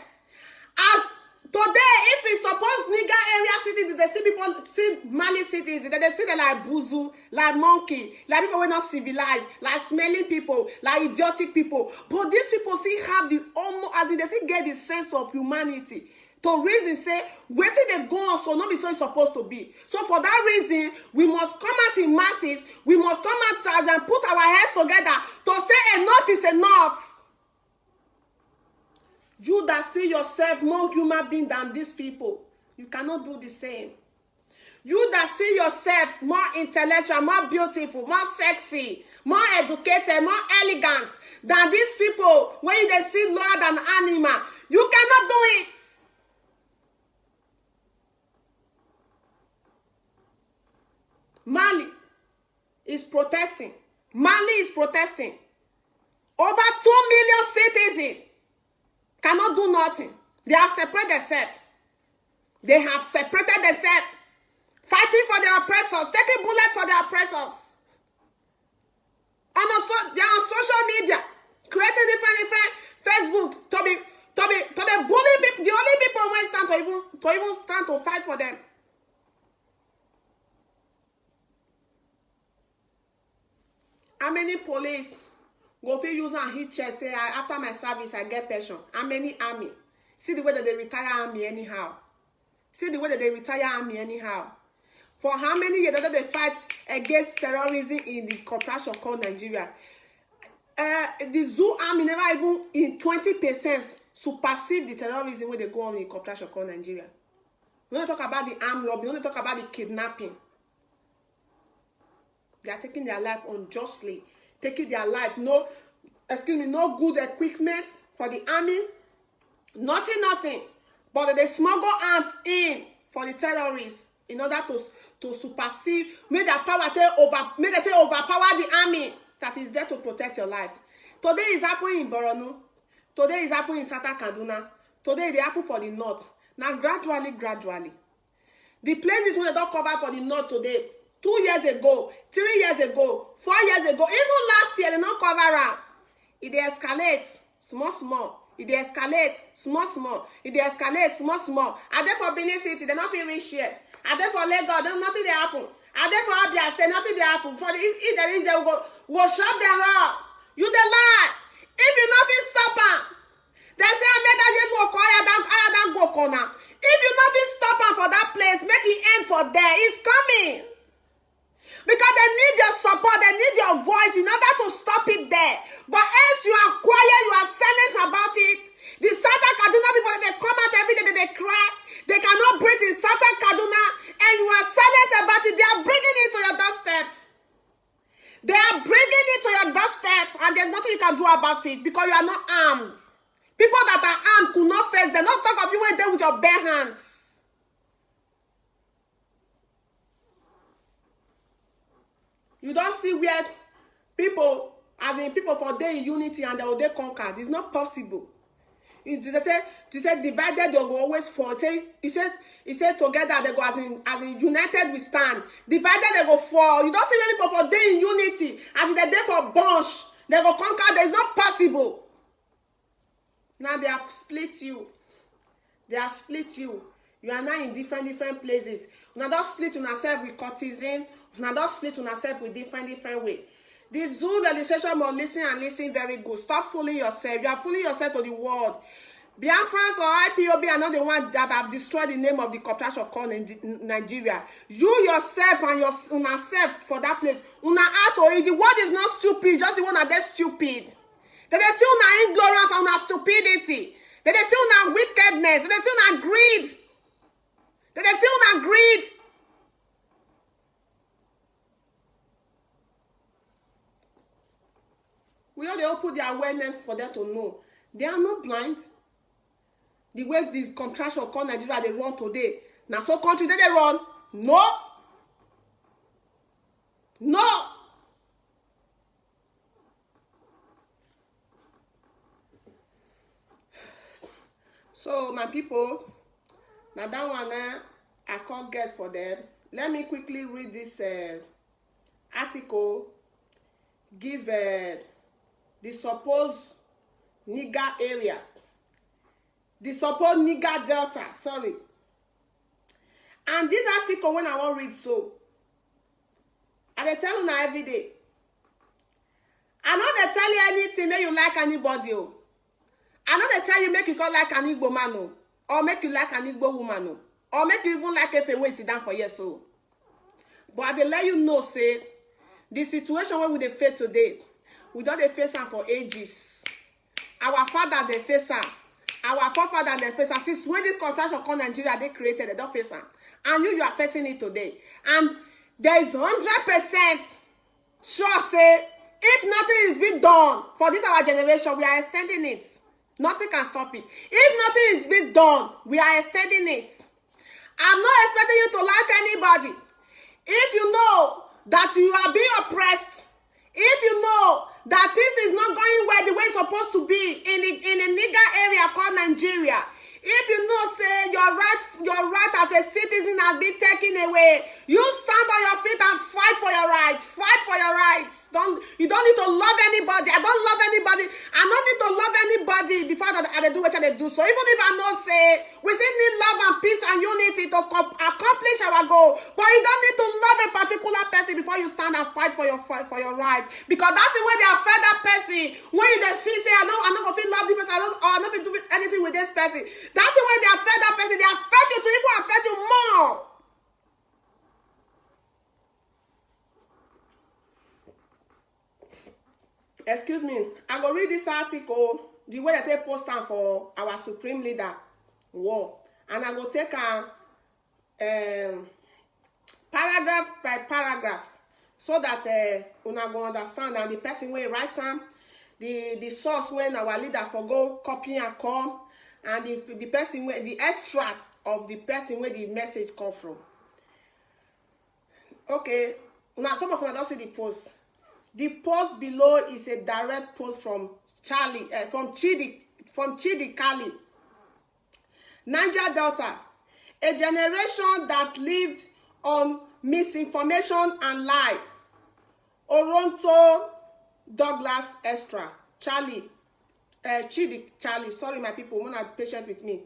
As today, if it's supposed nigger area cities, they see people, see Mali cities, they see them like buzu, like monkey, like people who are not civilized, like smelling people, like idiotic people. But these people still have the almost, as in they still get the sense of humanity. To reason say, waiting they go on, so not be so it's supposed to be. So for that reason, we must come out in masses, we must come out and put our heads together to say enough is enough. You that see yourself more human being than these people, you cannot do the same. You that see yourself more intellectual, more beautiful, more sexy, more educated, more elegant than these people, when they see lower than animal, you cannot do it. Mali is protesting. Mali is protesting. Over 2 million citizens cannot do nothing. They have separated themselves. They have separated themselves. Fighting for their oppressors. Taking bullets for their oppressors. And also, they are on social media. Creating different Facebook to the bully people. The only people who stand to even stand to fight for them. How many police go fit use and hit chest say after my service I get pension? How many army? See the way that they retire army anyhow. See the way that they retire army anyhow. For how many years that they fight against terrorism in the corporation called Nigeria? The zoo army never even in 20% supersede the terrorism when they go on in the corporation called Nigeria. We don't talk about the armed robbery, we don't talk about the kidnapping. They are taking their life unjustly. Taking their life. No good equipment for the army. Nothing. But they smuggle arms in for the terrorists in order to supersede, make their power overpower the army that is there to protect your life. Today is happening in Borno. Today is happening in Sata Kaduna. Today they happen for the north. Now gradually. The places when they don't cover for the north today, 2 years ago, 3 years ago, 4 years ago, even last year, they don't cover up. e dey escalate small small, e dey escalate small small, e dey escalate small small. I dey for Benin City, they no fit reach here. I dey for Lagos, nothing dey happen. I dey for Abia State, nothing dey happen. For the if they reach there, we go shop them raw. You dey lie. If you no fit stop am, they say I made that you go higher than go corner. If you no fit stop am for that place, make it end for there. It's coming. Because they need your support, they need your voice in order to stop it there. But as you are quiet, you are silent about it. The Southern Kaduna people, they come out every day, they cry. They cannot breathe in Southern Kaduna, and you are silent about it. They are bringing it to your doorstep. They are bringing it to your doorstep, and there's nothing you can do about it because you are not armed. People that are armed could not face. They don't talk of you when they're with your bare hands. You don't see where people, as in people for day in unity and they will conquer. It's not possible. They say divided they will always fall. He said together they go as in united we stand. Divided they go fall. You don't see many people for day in unity. As in the day for bunch, they go conquer. It's not possible. Now they have split you. They have split you. You are now in different places. Now don't split on yourself with courtesan. Now don't split on yourself with different way. The Zoom registration must listen very good. Stop fooling yourself. You are fooling yourself to the world. Biafrans or IPOB are not the ones that have destroyed the name of the corporation called in Nigeria. You yourself and yourself for that place. Una ato. The word is not stupid. Just the one that is stupid. They see una ignorance and una stupidity. They see una wickedness. They see una greed. They see una greed. We all they all put their awareness for them to know. They are not blind. The way this contraction called Nigeria they run today. Now so country they run. No. No. So my people, now that one I can't get for them. Let me quickly read this article. Give the supposed nigger area, the supposed nigger delta, sorry. And this article, when I want to read so, I dey tell you now every day. I know they tell you anything, make you like anybody. Oh. I know they tell you make you call like an Igbo man, oh. Or make you like an Igbo woman, oh. Or make you even like Efeomote sit down for years, so. But I dey let you know, say, the situation where we dey face today, we don't face am for ages. Our father they face am. Our forefather they face am. Since when this contraction called Nigeria they created, they don't face am. And you are facing it today. And there is 100% sure say, if nothing is being done for this our generation, we are extending it. Nothing can stop it. If nothing is being done, we are extending it. I'm not expecting you to like anybody. If you know that you are being oppressed, if you know that this is not going well the way it's supposed to be in a nigger area called Nigeria, if you know, say, your right as a citizen has been taken away, you stand on your feet and fight for your rights. Fight for your rights. You don't need to love anybody. I don't love anybody. I don't need to love anybody before I do what they do. So even if I know, say, we still need love and peace and unity to accomplish our goal. But you don't need to love a particular person before you stand and fight for your right. Because that's the way they are fed that person. When you they feel, say, I'm not going to feel love this person, I'm not going to do anything with this person. That's the way they affect that person. They affect you to even affect you more. Excuse me. I will read this article the way that they post them for our supreme leader war. And I will take a paragraph by paragraph so that una go understand and the person will write them, the source when our leader for go copy and come. And the person where the extract of the person where the message come from. Okay, now some of you don't see the post. The post below is a direct post from Chidi Kali. Niger Delta, a generation that lived on misinformation and lie. Oronto Douglas Extra. Charlie, Chidi Charlie. Sorry, my people, who are patient with me.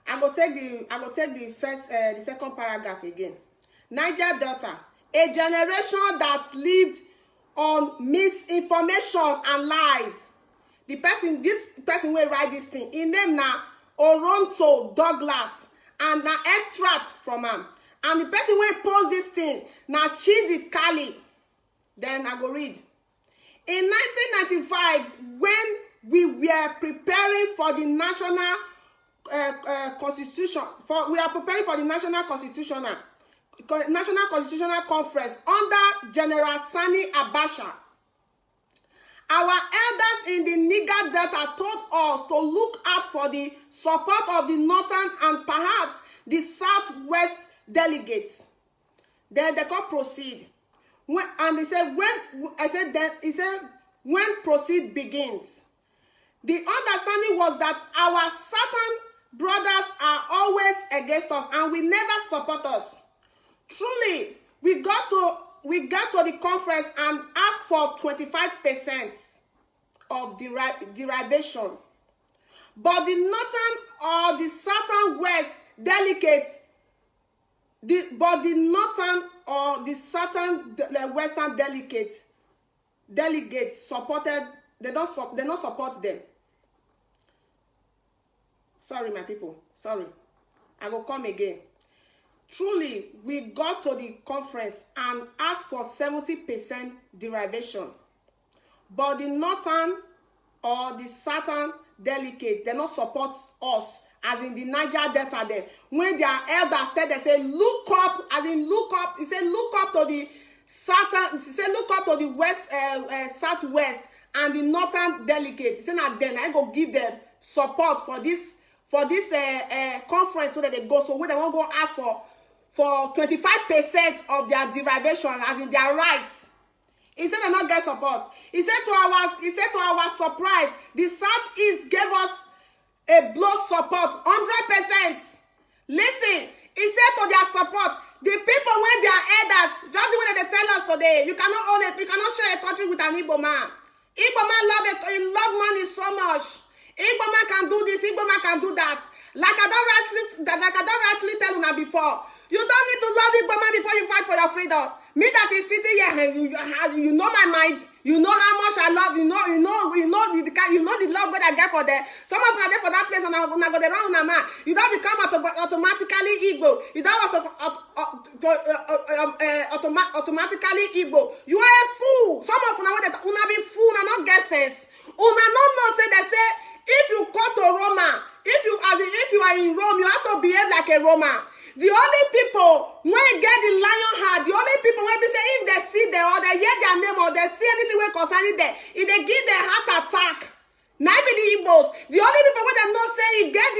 I go take the second paragraph again. Niger Delta, a generation that lived on misinformation and lies. This person will write this thing. In name na Oronto Douglas, and na extract from him. And the person will post this thing na Chidi Kali. Then I go read. In 1995, when we were preparing for the national constitution, we are preparing for the national constitutional conference under General Sani Abacha. Our elders in the Niger Delta told us to look out for the support of the northern and perhaps the southwest delegates. Then they can proceed. And he said, when proceed begins. The understanding was that our Southern brothers are always against us and will never support us. Truly, we got to the conference and asked for 25% of derivation. But the northern or the southern west delegates, western delegates supported. They don't support them. Sorry, my people. Sorry. I will come again. Truly, we got to the conference and asked for 70% derivation. But the northern or the southern delegate, they don't support us, as in the Niger Delta there. When their elders said, they say, look up, as in look up, he said, look up to the southern, he said, look up to the west, southwest, and the northern delegate. He said, now then, I go give them support for this conference so that they go. So when they won't go ask for 25% of their derivation, as in their rights. He said they not get support. He said to our surprise, the Southeast gave us a blow support, 100%. Listen, he said to their support, the people when their elders, just the way that they tell us today, you cannot own it, you cannot share a country with an Igbo man. Igbo man love money so much. Igbo man can do this, Igbo man can do that. Like I don't rightly tell you before. You don't need to love Igbo man before you fight for your freedom. Me that is sitting here, you know my mind. You know how much I love. You know the love that I get for them. Some of them are there for that place, and I'm gonna go around now, man. You don't become automatically Igbo. You don't automatically Igbo. You are a fool. Some of them una be fool and not get sense. Una no say they say if you go to Roma, if you are in Rome, you have to behave like a Roman. The only people when get the lion heart, the only people when they say if they see them or they hear their name or they see anything when concerning them, if they give their heart attack, not be the Igbos. The only people when they not say it get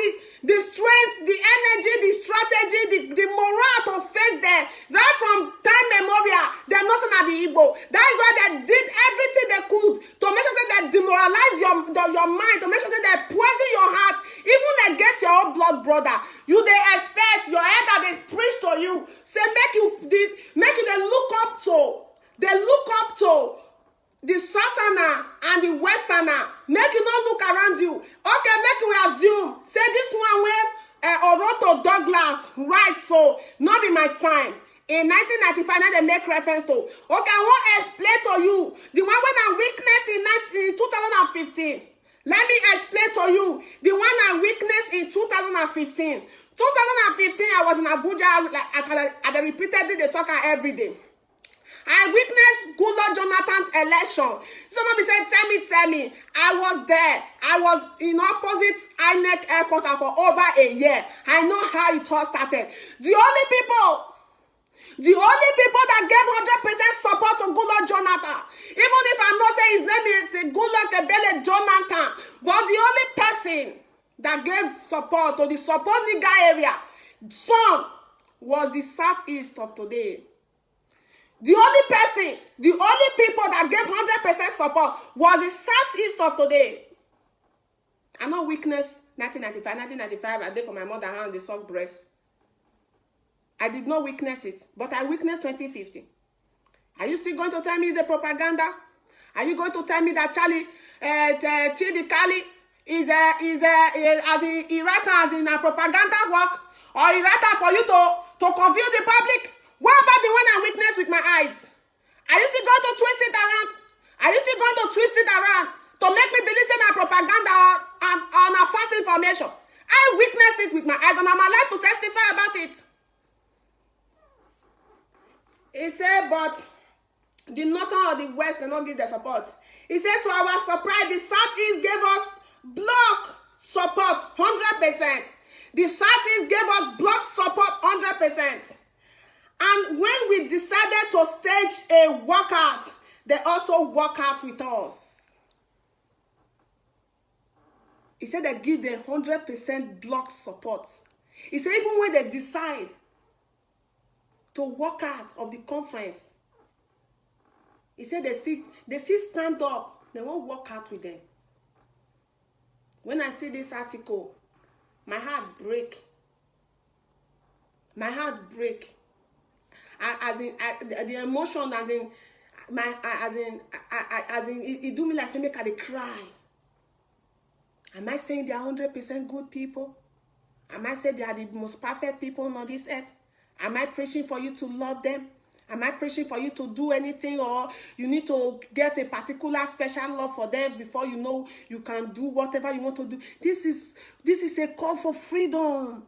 the strength, the energy, the strategy, the morale to face them right from time memorial. They're not saying at the Igbo. That is why they did everything they could to make sure that they demoralize your mind, to make sure that they poison your heart, even against your own blood brother. You they expect your elder they preach to you, say make you they look up to the southerner and the westerner. Make you not look around you. Okay, make you assume. Say this one where Oroto Douglas, right? So not be my time. In 1995, now they make reference to. Okay, I want to explain to you the one when I witnessed in 2015. Let me explain to you the one I witnessed in 2015. 2015, I was in Abuja. I repeatedly they talk every day. I witnessed Goodluck Jonathan's election. Somebody said, tell me. I was there. I was in opposite INEC headquarters for over a year. I know how it all started. The only people that gave 100% support to Goodluck Jonathan, even if I know say his name is Goodluck Ebele Jonathan, but the only person that gave support to the support Niger area, son, was the Southeast of today. The only people that gave 100% support was the Southeast of today. I know witness 1995, I did for my mother hand the soft breast. I did not witness it, but I witnessed 2015. Are you still going to tell me it's a propaganda? Are you going to tell me that Charlie Chidi Kali is as he write as in a propaganda work, or he write for you to confuse the public. What about the one I witnessed with my eyes? Are you still going to twist it around? Are you still going to twist it around to make me believe in a propaganda and on a false information? I witnessed it with my eyes and I'm alive to testify about it. He said, but the northern or the west cannot give the support. He said, to our surprise, the southeast gave us block support 100%. The southeast gave us block support 100%. And when we decided to stage a walkout, they also walk out with us. He said they give them 100% block support. He said even when they decide to walk out of the conference, he said they still stand up. They won't walk out with them. When I see this article, my heart break. My heart break. The emotion it do me like say make I cry. Am I saying they are 100% good people? Am I saying they are the most perfect people on this earth? Am I preaching for you to love them? Am I preaching for you to do anything, or you need to get a particular special love for them before you know you can do whatever you want to do? This is a call for freedom.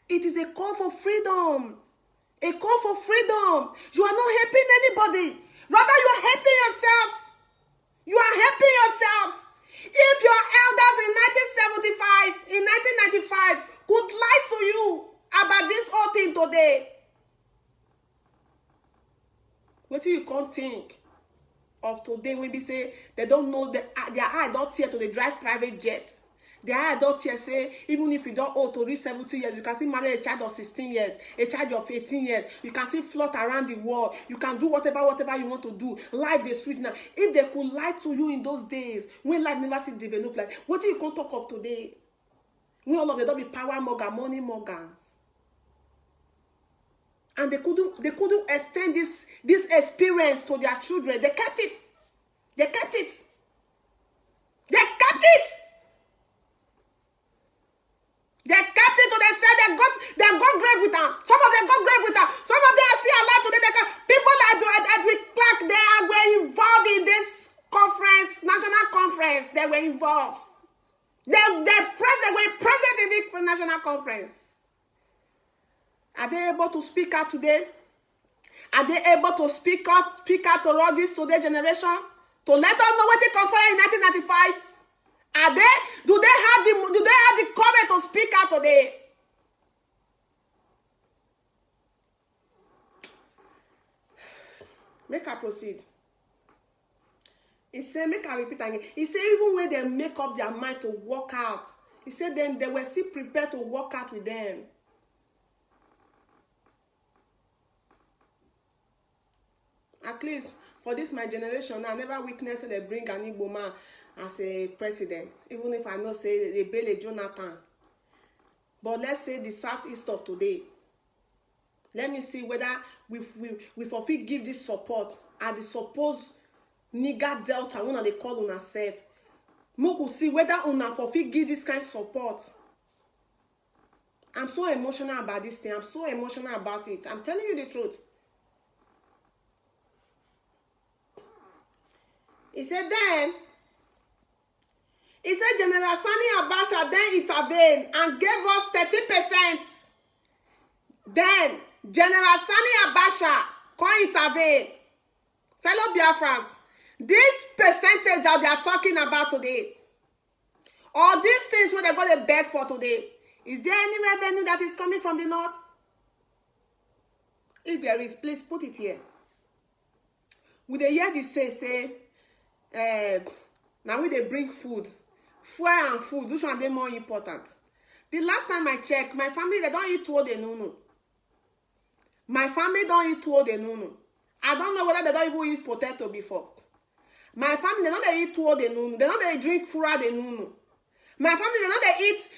It is a call for freedom. A call for freedom. You are not helping anybody. Rather, you are helping yourselves. You are helping yourselves. If your elders in 1995, could lie to you about this whole thing today, what do you can't think of today when we say they don't know their adult here to they drive private jets? Their adult here say even if you don't old to reach 70 years, you can still marry a child of 16 years, a child of 18 years. You can still float around the world. You can do whatever you want to do. Life is sweet now. If they could lie to you in those days, when life never see develop, like what do you can talk of today? When all of them don't be power morgan, money morgans. And they couldn't extend this experience to their children. They kept it. They kept it. They kept it. They kept it till they said they got grave with them. Some of them got grave with them. Some of them are still alive today. People like Edwin Clark, they were involved in this conference, national conference. They were involved. They were present in the national conference. Are they able to speak out today? Are they able to speak out to all this today generation? To let us know what it conspired in 1995? Are they? Do they have the courage to speak out today? Make I proceed. He said, make I repeat again. He said, even when they make up their mind to walk out, he said, then they were still prepared to walk out with them. At least for this my generation, I never witnessed they bring an Igbo man as a president, even if I know say they bail a Jonathan. But let's say the southeast of today. Let me see whether we forfeit give this support and the supposed nigger delta when they call on herself. Moku see whether una forfeit give this kind of support. I'm so emotional about this thing. I'm so emotional about it. I'm telling you the truth. He said General Sani Abacha then intervened and gave us 30%. Then General Sani Abacha can intervene. Fellow Biafrans, this percentage that they are talking about today, all these things what they're going to beg for today, is there any revenue that is coming from the north? If there is, please put it here. Would they hear this say, now we they bring food, fuel and food, which one they more important? The last time I checked, my family, they don't eat tuwo de nunu. My family don't eat tuwo de nunu. I don't know whether they don't even eat potato before. My family, they don't eat tuwo de nunu. They don't drink fura de nunu. My family, they don't eat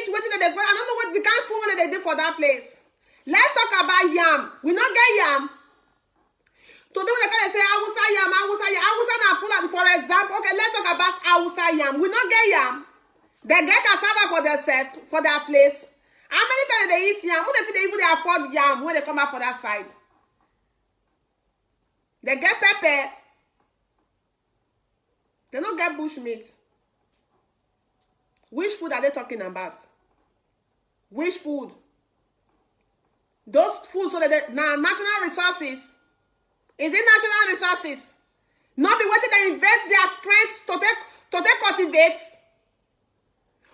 what they I don't know what the kind of food they do for that place. Let's talk about yam. We not get yam. Today when they can say Hausa yam, Hausa na full. For example, okay, let's talk about Hausa yam. We not get yam. They get cassava for themselves, for their place. How many times they eat yam? What if they even afford yam when they come out for that side? They get pepper. They don't get bush meat. Which food are they talking about? Which food? Those foods, so that they, now natural resources. Is it natural resources? Not be waiting to invest their strengths to take cultivate.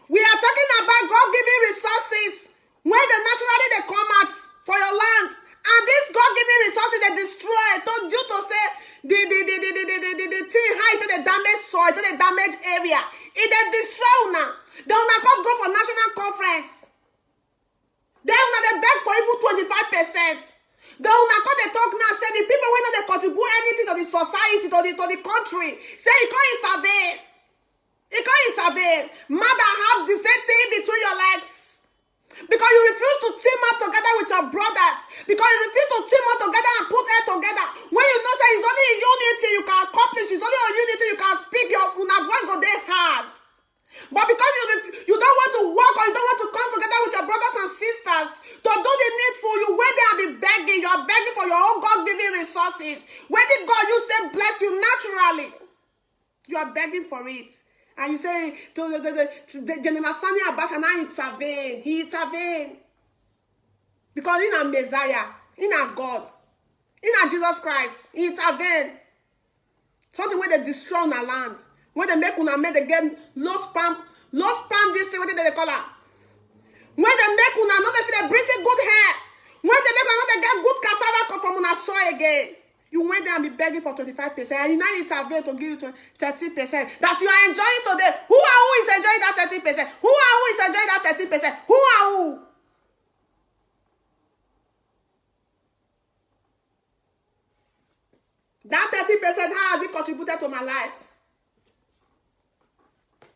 We are talking about God-given resources when they naturally they come out for your land. And these God-given resources they destroy due to say the thing high to the damaged soil, to the damaged area. It they destroy now. They will not go for national conference. They will not beg for even 25%. They will not come they talk now. Say the people will not contribute anything to the society, to the country. Say you can't intervene. You can't intervene. Mother have the same thing between your legs. Because you refuse to team up together with your brothers. Because you refuse to team up together and put head together. When you know say it's only in unity you can accomplish. It's only in unity you can speak. Your voice go there hard. But because you don't want to work or you don't want to come together with your brothers and sisters to do the needful, you wait there and be begging. You are begging for your own God-given resources. Where did God use them bless you naturally? You are begging for it. And you say, to the General Sani Abacha now intervene. He intervened. Because in a Messiah, in a God, in a Jesus Christ, he intervened. Something where they destroy our land. When they make una make they get low spam this thing, what did they call it? When they make una not they bring good hair. When they make una they get good cassava from una soil again. You went there and be begging for 25%, and you now intervene to give you 30% that you are enjoying today. Who is enjoying that 30%? Who is enjoying that 30%? Who are who? That 30%, how has it contributed to my life?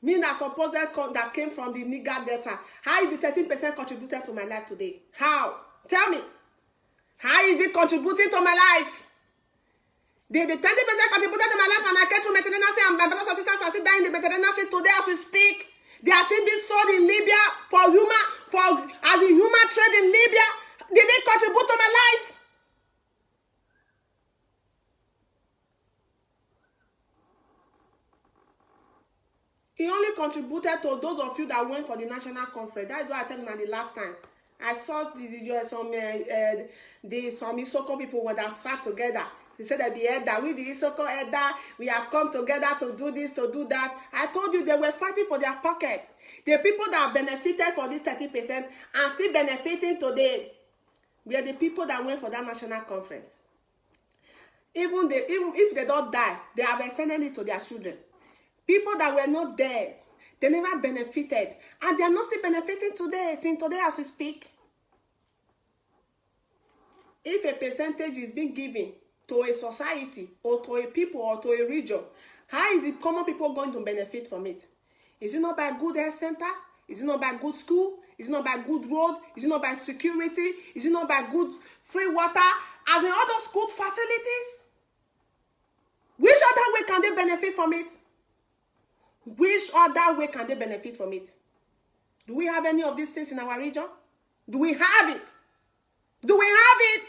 Me that suppose that came from the Niger Delta. How is the 13% contributed to my life today? How? Tell me. How is it contributing to my life? The 20% contributed to my life, and I get to maintenance and my brothers and sisters are still dying in the maintenance today as we speak. They are still being sold in Libya as a human trade in Libya. Did they contribute to my life? He only contributed to those of you that went for the national conference. That is what I told you the last time. I saw some Isoko people when they sat together. They said that the elder, with the Isoko elder, we have come together to do this, to do that. I told you they were fighting for their pocket. The people that benefited for this 30% and still benefiting today were the people that went for that national conference. Even if they don't die, they have extended it to their children. People that were not there, they never benefited. And they are not still benefiting today, till today as we speak. If a percentage is being given to a society, or to a people, or to a region, how is the common people going to benefit from it? Is it not by good health center? Is it not by good school? Is it not by good road? Is it not by security? Is it not by good free water? As in all those good facilities? Which other way can they benefit from it? Which other way can they benefit from it? Do we have any of these things in our region? Do we have it? Do we have it?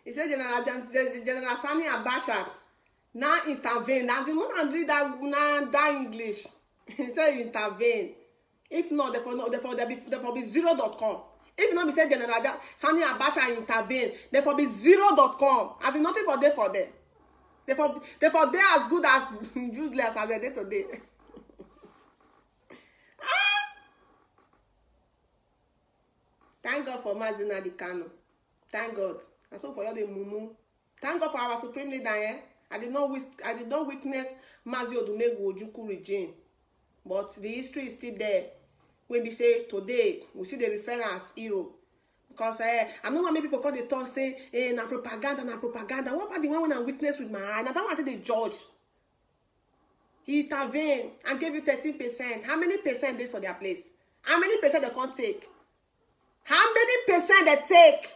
He said General Sani Abacha now intervene. As the man read that English, he said intervene. If not, therefore be 0.com. If not, be said General Sani Abacha intervene, therefore be 0.com. As in nothing for them for them. Therefore they as good as useless as they did today. Thank God for Mazina Di Kano. Thank God. And so for you the mumu. Thank God for our supreme leader. I did not witness Mazi Odumegwu Ojukwu regime. But the history is still there. When we say today, we see the reference as hero. Because I know how many people call the talk say, na propaganda. What about the one when I witness with my eye? And I don't want to judge. He intervened and gave you 13%. How many percent did for their place? How many percent they can't take? How many percent they take?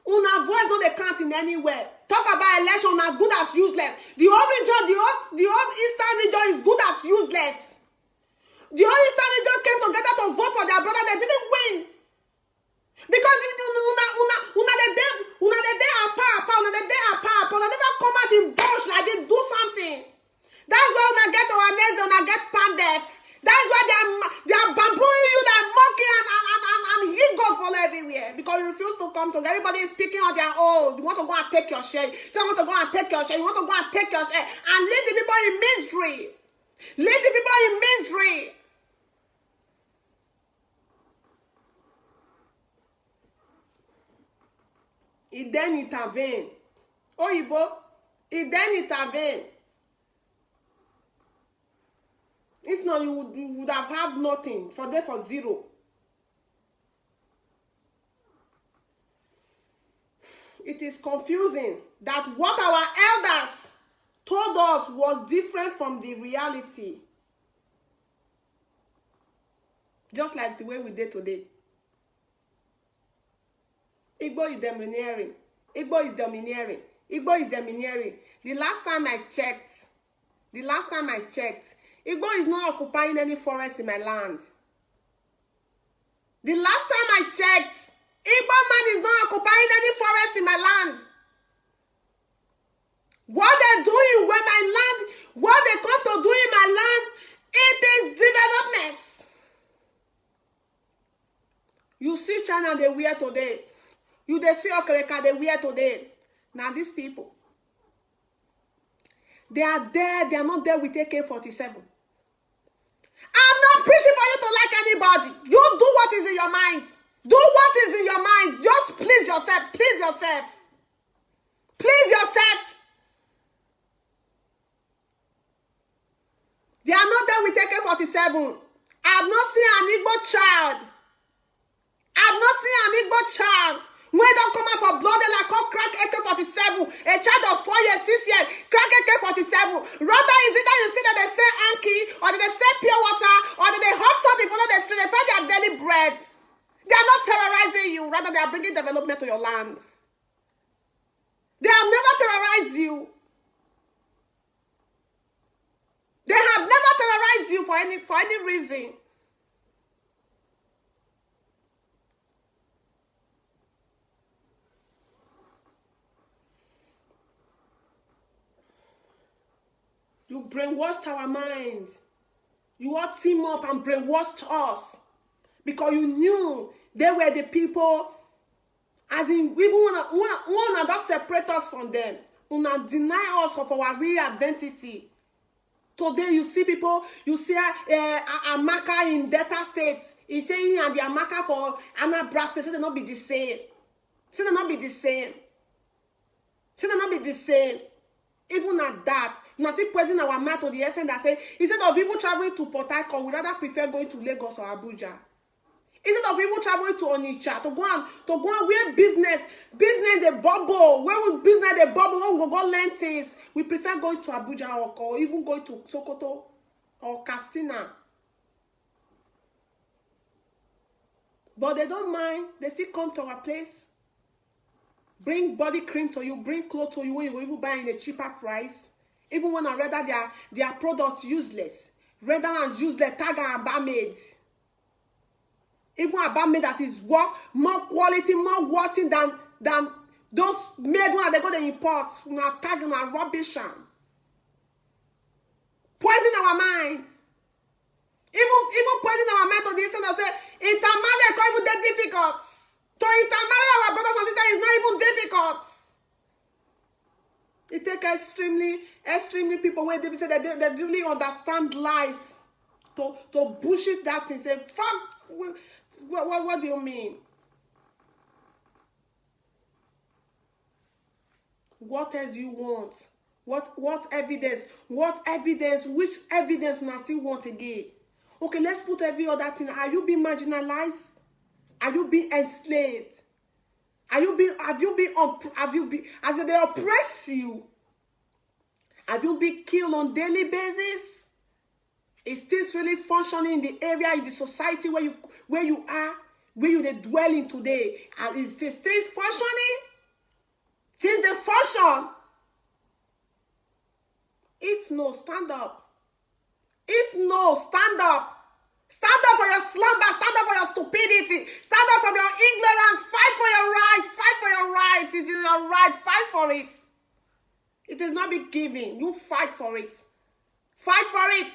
Una voice not they count in anywhere. Talk about election as good as useless. The whole region, the whole Eastern region is good as useless. The whole Eastern region came together to vote for their brother. They didn't win. Because una the day apart, una never come out in bush like they do something. That's why una get our nails, una get pandef. That's why they are bambooing you, they're mocking and you God follow everywhere. Because you refuse to come together. Everybody is speaking on their own. You want to go and take your share. You want to go and take your share. You want to go and take your share. And leave the people in misery. Leave the people in misery. He then intervened. Oyibo, he then intervened. If not, you would have nothing. For there for zero. It is confusing that what our elders told us was different from the reality. Just like the way we did today. Igbo is domineering. Igbo is domineering. Igbo is domineering. The last time I checked, Igbo is not occupying any forest in my land. The last time I checked, Igbo man is not occupying any forest in my land. What they're doing where my land, what they come to do in my land, it is development. You see China, they wear today. You they see Okereka, they wear today. Now these people, they are there, they are not there with AK-47. I'm not preaching for you to like anybody. You do what is in your mind. Do what is in your mind. Just please yourself. Please yourself. Please yourself. They are not there with AK-47. I have not seen an Igbo child. I have not seen an Igbo child. When they don't come out for blood, they like come crack AK-47. A child of 4 years, 6 years, crack AK-47. Rather is it that you see that they say Anki, or that they say pure water, or that they hug something follow the street, they find their daily bread. They are not terrorizing you. Rather, they are bringing development to your land. They have never terrorized you. They have never terrorized you for any reason. You brainwashed our minds. You all team up and brainwashed us. Because you knew they were the people, as in, even one another separate us from them. Una deny us of our real identity. Today you see people, you see Amaka in Delta State. He's saying and the Amaka for Anambra State, say they not be the same. Say they not be the same. Say they not be the same. Even at that, you know, see poison our mind to the essence that say, instead of people traveling to Port Harcourt, we rather prefer going to Lagos or Abuja. Instead of people traveling to Onitsha, to go and where business the bubble, where we business the bubble, where we go learn things, we prefer going to Abuja or even going to Sokoto or Castina. But they don't mind. They still come to our place. Bring body cream to you, bring clothes to you when you go even buy in a cheaper price. Even when I rather their products useless. Rather than useless, tag and barmaid. Even a barmaid that is more quality, more worthy than those made when they go to import. Now tag and rubbish. Poison our mind. Even poison our mind to the extent of say, intermarriage is not even that difficult. To intermarry our brothers and sisters is not even difficult. It takes extremely people when they say that they really understand life to bullshit that and say, fuck, what do you mean? What else do you want? What evidence? What evidence? Which evidence now still want again? Okay, let's put every other thing. Are you being marginalized? Are you being enslaved? Have you been, as they oppress you? Have you been killed on daily basis? Is this really functioning in the area, in the society where you are, where you dwell in today? And is this things functioning? Since they function. If no, stand up. If no, stand up. Stand up for your slumber. Stand up for your stupidity. Stand up from your ignorance. Fight for your right. Fight for your right. It is your right. Fight for it. It is not be given. You fight for it. Fight for it.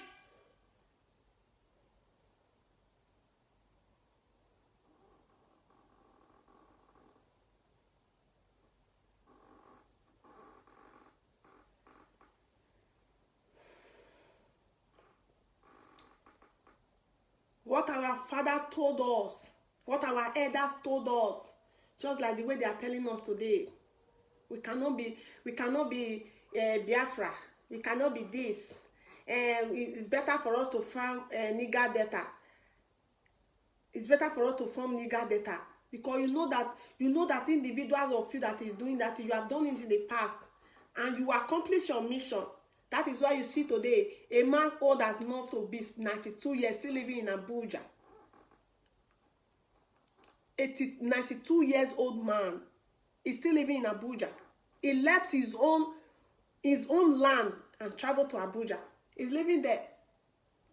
What our father told us, what our elders told us, just like the way they are telling us today. We cannot be Biafra. We cannot be this. It's better for us to farm nigger data. It's better for us to form nigger data, because you know that individuals of you that is doing that, you have done it in the past, and you accomplish your mission. That is why you see today a man old as enough to be 92 years still living in Abuja. 92 years old man is still living in Abuja. He left his own land and traveled to Abuja. He's living there.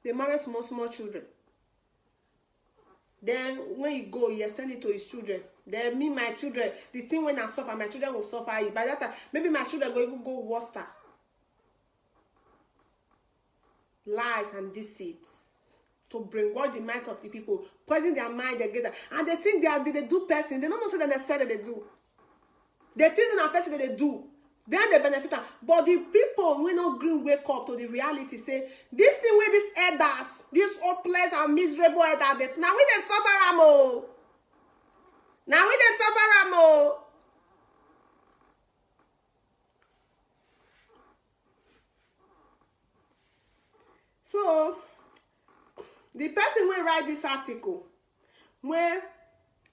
They marry small children. Then when he go, he extend it to his children. Then me, my children, the thing when I suffer, my children will suffer it. By that time, maybe my children will even go worse. Lies and deceits to brainwash the mind of the people, poison their mind together, and they think they do person. They don't know that they said that they do. They think that person that they do, then they benefit. But the people will not green wake up to the reality. Say this thing with these elders, these hopeless and miserable elders. Now we they suffer amo. Now we they suffer amo. So, the person will write this article, where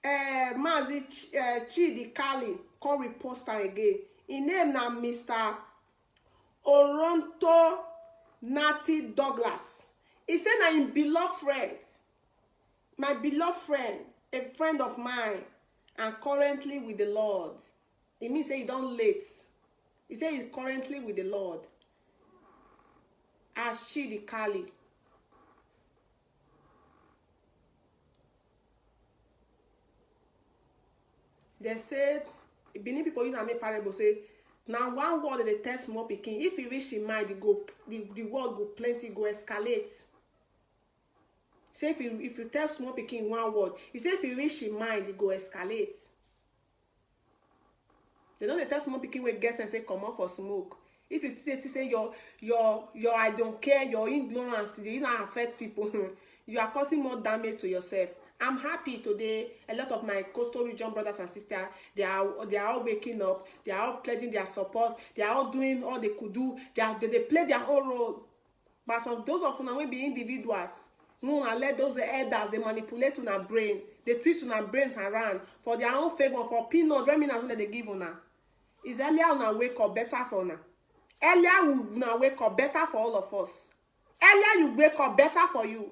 Mazi Chidi Kali come repost am again. His name na Mr. Oronto Nati Douglas. He said na him beloved friend, my beloved friend, a friend of mine, and currently with the Lord. It means say he don't late. He said he's currently with the Lord. As Chidi Kali. They said, Benin people use a parable, say, now one word they tell small pikin, if you reach in mind, the word go plenty, go escalate. Say if you tell small pikin one word, he say if you reach in mind, it go escalate. They don't tell small pikin wey get and say come out for smoke. If you say your I don't care, your ignorance, it doesn't affect people, you are causing more damage to yourself. I'm happy today. A lot of my coastal region brothers and sisters, they are all waking up. They are all pledging their support. They are all doing all they could do. They play their own role. But some those of them will be individuals. No, and let those elders they manipulate on our brain. They twist on our brain around for their own favor, for peanut remnants that they give on her. Is earlier on our wake up better for now? Earlier we now wake up better for all of us. Earlier you wake up better for you.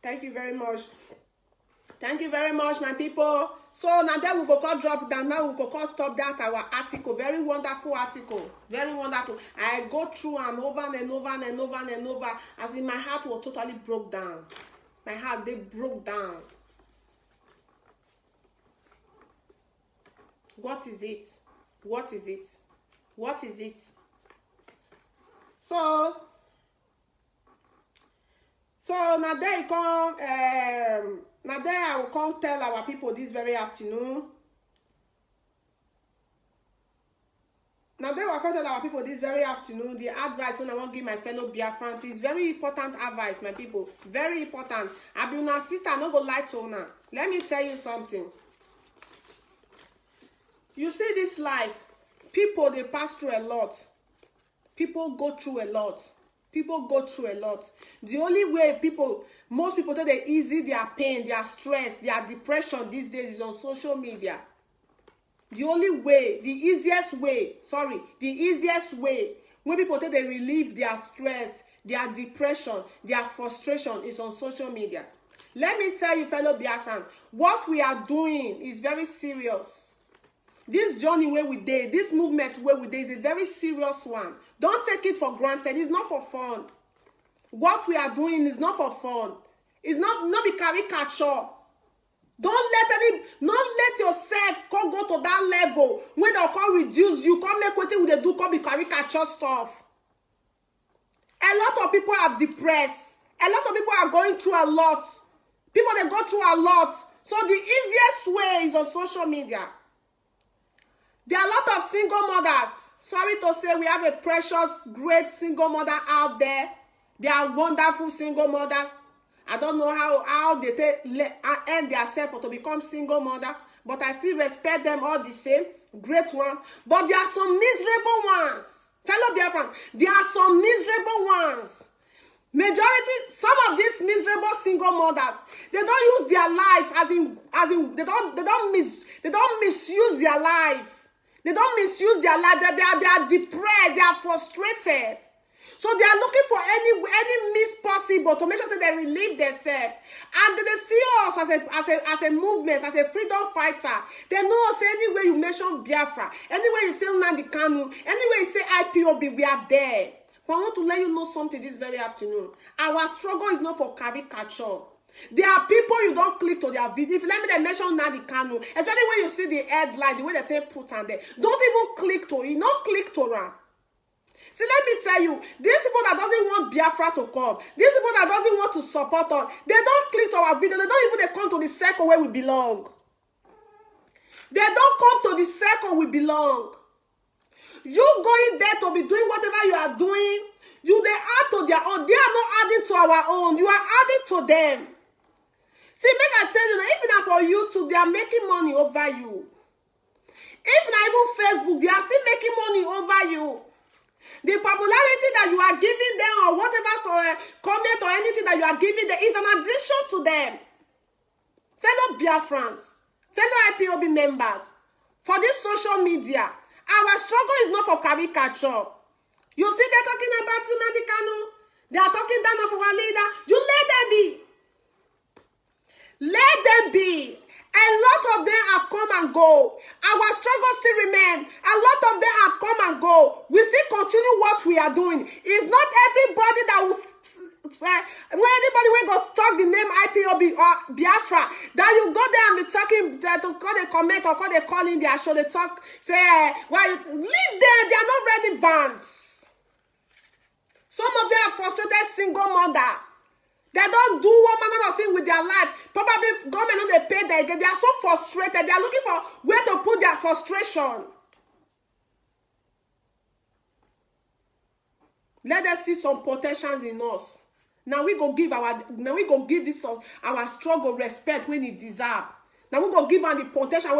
Thank you very much. Thank you very much, my people. So now that we go call drop down, now we go call stop that our article. Very wonderful article. Very wonderful. I go through and over and over and over and over. As in my heart was totally broke down. My heart, they broke down. What is it? What is it? What is it? So now there you come. Now there I will come tell our people this very afternoon. Now there I will come tell our people this very afternoon. The advice when I want to give my fellow Biafrans is very important advice, my people. Very important. I be una sister, I no go lie to una. Let me tell you something. You see this life, people they pass through a lot. People go through a lot. People go through a lot. The only way most people take they easy their pain, their stress, their depression these days is on social media. The easiest way when people take they relieve their stress, their depression, their frustration is on social media. Let me tell you, fellow Biafrans, what we are doing is very serious. This journey where we did, this movement where we did is a very serious one. Don't take it for granted. It's not for fun. What we are doing is not for fun. It's not be caricature. Don't let yourself go to that level when they'll come reduce you, come make what they do, come be caricature stuff. A lot of people are depressed. A lot of people are going through a lot. People, they go through a lot. So the easiest way is on social media. There are a lot of single mothers. Sorry to say, we have a precious, great single mother out there. They are wonderful single mothers. I don't know how they end themselves to become single mother, but I still respect them all the same. Great one. But there are some miserable ones. Fellow Biafran, there are some miserable ones. Majority, some of these miserable single mothers, they don't use their life as in they don't misuse their life. They don't misuse their life. They are depressed. They are frustrated. So they are looking for any means possible to make sure that they relieve themselves. And they see us as a movement, as a freedom fighter. They know us anywhere you mention Biafra, anywhere you say Nnamdi Kanu, anywhere you say IPOB, we are there. But I want to let you know something this very afternoon. Our struggle is not for caricature. There are people you don't click to their video. If you let me mention Nnamdi Kanu, especially when you see the headline, the way they say put on there, don't even click to it. Don't click to them. See, let me tell you, these people that doesn't want Biafra to come, these people that doesn't want to support us, they don't click to our video. They don't even come to the circle where we belong. They don't come to the circle we belong. You going there to be doing whatever you are doing, they add to their own. They are not adding to our own. You are adding to them. See, make I tell you, if not for YouTube, they are making money over you. If not even Facebook, they are still making money over you. The popularity that you are giving them or whatever comment or anything that you are giving them is an addition to them. Fellow Biafrans, fellow IPOB members, for this social media, our struggle is not for caricature. You see they're talking about Nnamdi Kanu. They are talking down of our leader. You let them be. Let them be. A lot of them have come and go. Our struggle still remain. A lot of them have come and go. We still continue what we are doing. It's not everybody that will, when anybody will go talk the name IPOB or Biafra, that you go there and be talking, to call a comment or call a call in their show, they talk, say, leave them, they are not relevant. Some of them are frustrated single mother. They don't do one manner of thing with their life. Probably government don't they pay them. They are so frustrated. They are looking for where to put their frustration. Let us see some potentials in us. Now we go give this our struggle respect when it deserve. Now we go give them the potential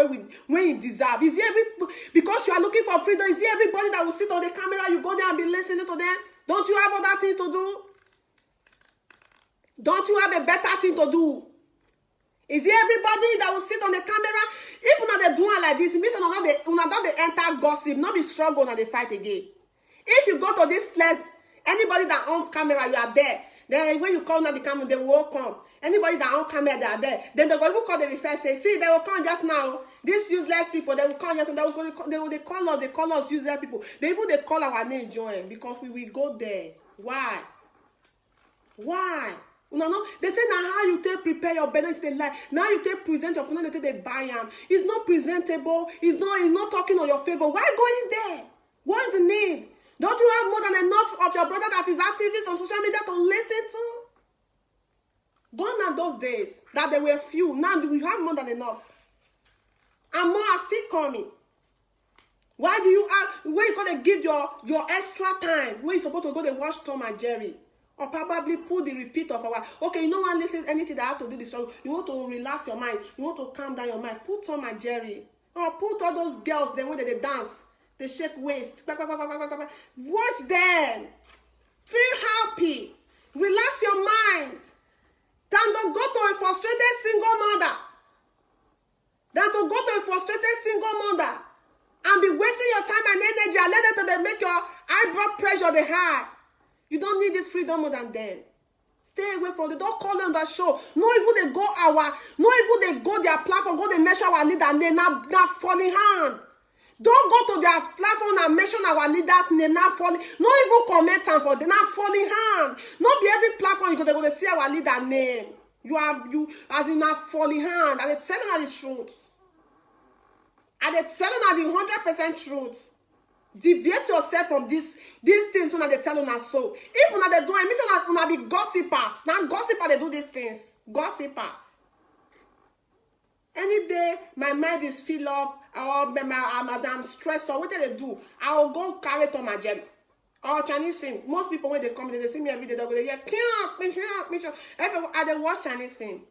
when it deserve. Is it because you are looking for freedom? Is it everybody that will sit on the camera? You go there and be listening to them? Don't you have other thing to do? Don't you have a better thing to do? Is it everybody that will sit on the camera? If you're not doing like this, it means you're not enter gossip, not be struggle, not the fight again. If you go to this let anybody that on camera, you are there. Then when you call on the camera, they will come. Anybody that on camera, they are there. Then they will call the refer, say, see, they will come just now. These useless people, they will come just now. They call us useless people. They call our name join because we will go there. Why? No. They say now how you take prepare your benefit in life. Now you take present your phone, they buy them. It's not presentable. It's not talking on your favor. Why going there? What is the need? Don't you have more than enough of your brother that is activist on social media to listen to? Gone are those days that there were few. Now we have more than enough. And more are still coming. Why do you have, when you gonna give your extra time when you're supposed to go to watch Tom and Jerry? Or probably put the repeat of our, okay, you don't want to listen anything that have to do this struggle. You want to relax your mind. You want to calm down your mind. Put Tom and Jerry. Or put all those girls, then when they dance, they shake waist. Watch them. Feel happy. Relax your mind. Than to go to a frustrated single mother. Than to go to a frustrated single mother and be wasting your time and energy and let them to make your high blood pressure the high. You don't need this freedom more than them. Stay away from them. Don't call them on that show. No even they go their platform, go they mention our leader name, not falling hand. Don't go to their platform and mention our leader's name, not falling. Not even comment on for them, not falling hand. Not be every platform you go to see our leader name. You as in not falling hand. And it's telling us the truth. And it's telling us the 100% truth. Deviate yourself from these things when they tell us so. If when they do it, means when they be gossipers. Now gossiper they do these things. Gossiper. Any day my mind is filled up or I'm stressed or what do they do? I'll go carry it on my gem. Or Chinese film. Most people when they come, they see me every day, they go, yeah, I watch Chinese film.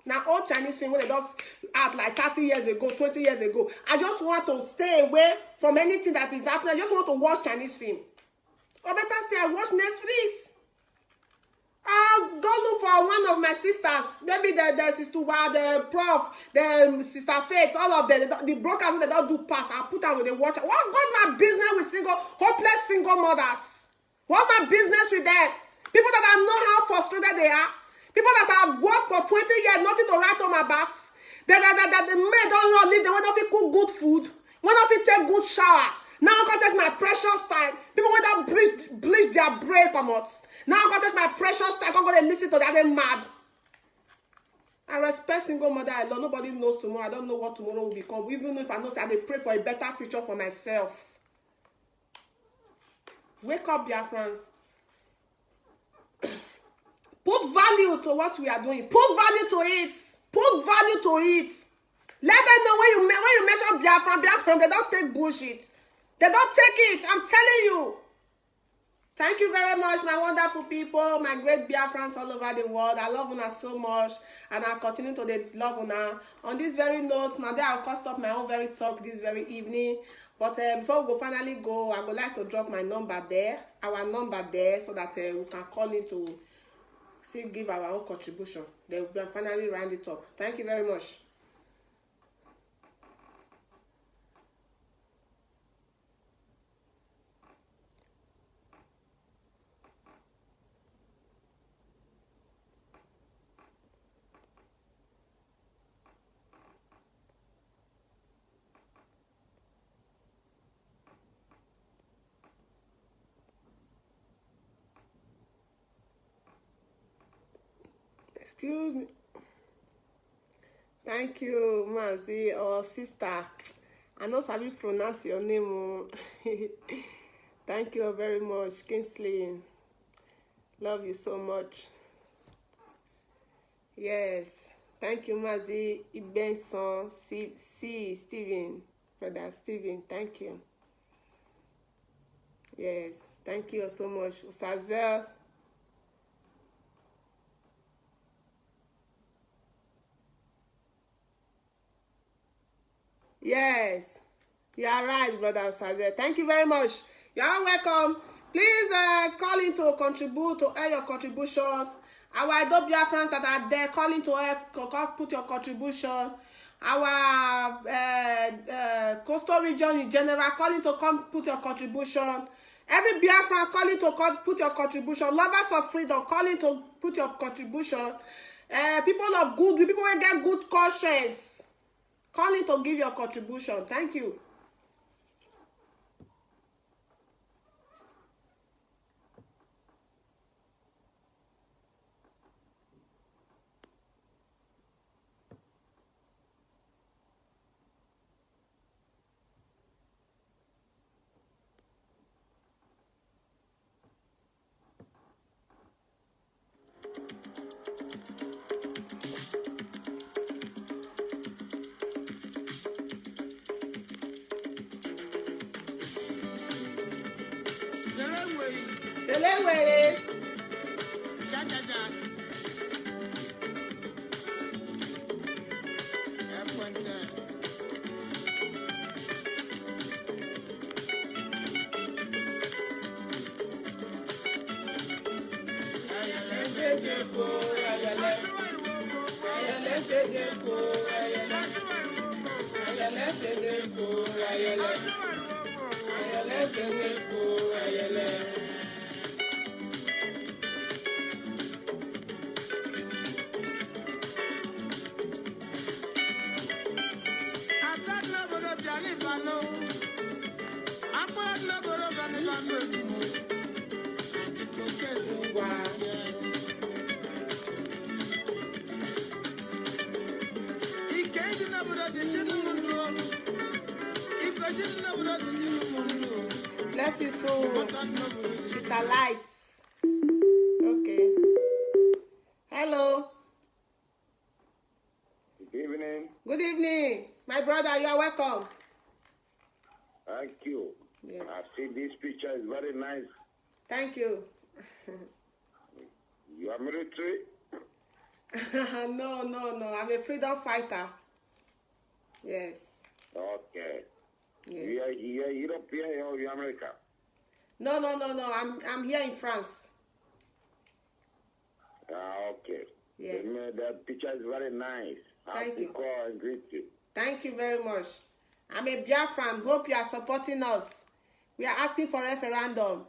Now, all Chinese film, when they don't act like 30 years ago, 20 years ago, I just want to stay away from anything that is happening. I just want to watch Chinese film. Or better say, I watch Netflix. I'll go look for one of my sisters. Maybe the sister, the prof, the sister Faith, all of them, the brokers, they don't do pass. I'll put her with the watch. What's my business with hopeless single mothers? What's my business with them? People that I know how frustrated they are. People that have worked for 20 years, nothing to write on my backs. That the men don't run leave, they want to cook good food. When I take good shower. Now I can take my precious time. People want to bleach their brain, come out. Now I can take my precious time. I'm going to listen to that. They're mad. I respect single mother I love. Nobody knows tomorrow. I don't know what tomorrow will become. Even if I know, I pray for a better future for myself. Wake up, Biafrans. Put value to what we are doing. Put value to it. Put value to it. Let them know when you mention Biafran, they don't take bullshit. They don't take it. I'm telling you. Thank you very much, my wonderful people, my great Biafrans all over the world. I love una so much, and I'll continue to love una. On this very note, now that I'll stop my own very talk this very evening. But before we finally go, I would like to drop my number there, our number there, so that we can call in to still give our own contribution. Then we can finally round it up. Thank you very much. Excuse me. Thank you, Mazi or sister. I know how you pronounce your name. Thank you very much, Kingsley. Love you so much. Yes. Thank you, Mazi Ibenson. Stephen. Brother Stephen. Thank you. Yes. Thank you so much. Sazel. Yes, you are right, brother Sazer. Thank you very much. You are welcome. Please call in to contribute to add your contribution. Our Adobe friends that are there, call in to help put your contribution. Our coastal region in general, call in to come put your contribution. Every Biafran, call in to put your contribution. Lovers of freedom, call in to put your contribution. People of good, people will get good conscience. Call in to give your contribution. Thank you. Selewele. Bless you too, Sister Lights. Okay. Hello. Good evening. Good evening. My brother, you are welcome. Thank you. Yes. I see this picture is very nice. Thank you. You are military? No. I'm a freedom fighter. Yes. Okay. Yes. You are European or you are American? No. I'm here in France. Okay. Yes. That picture is very nice. Thank you. Call and greet you. Thank you very much. I'm a Biafran. Hope you are supporting us. We are asking for referendum.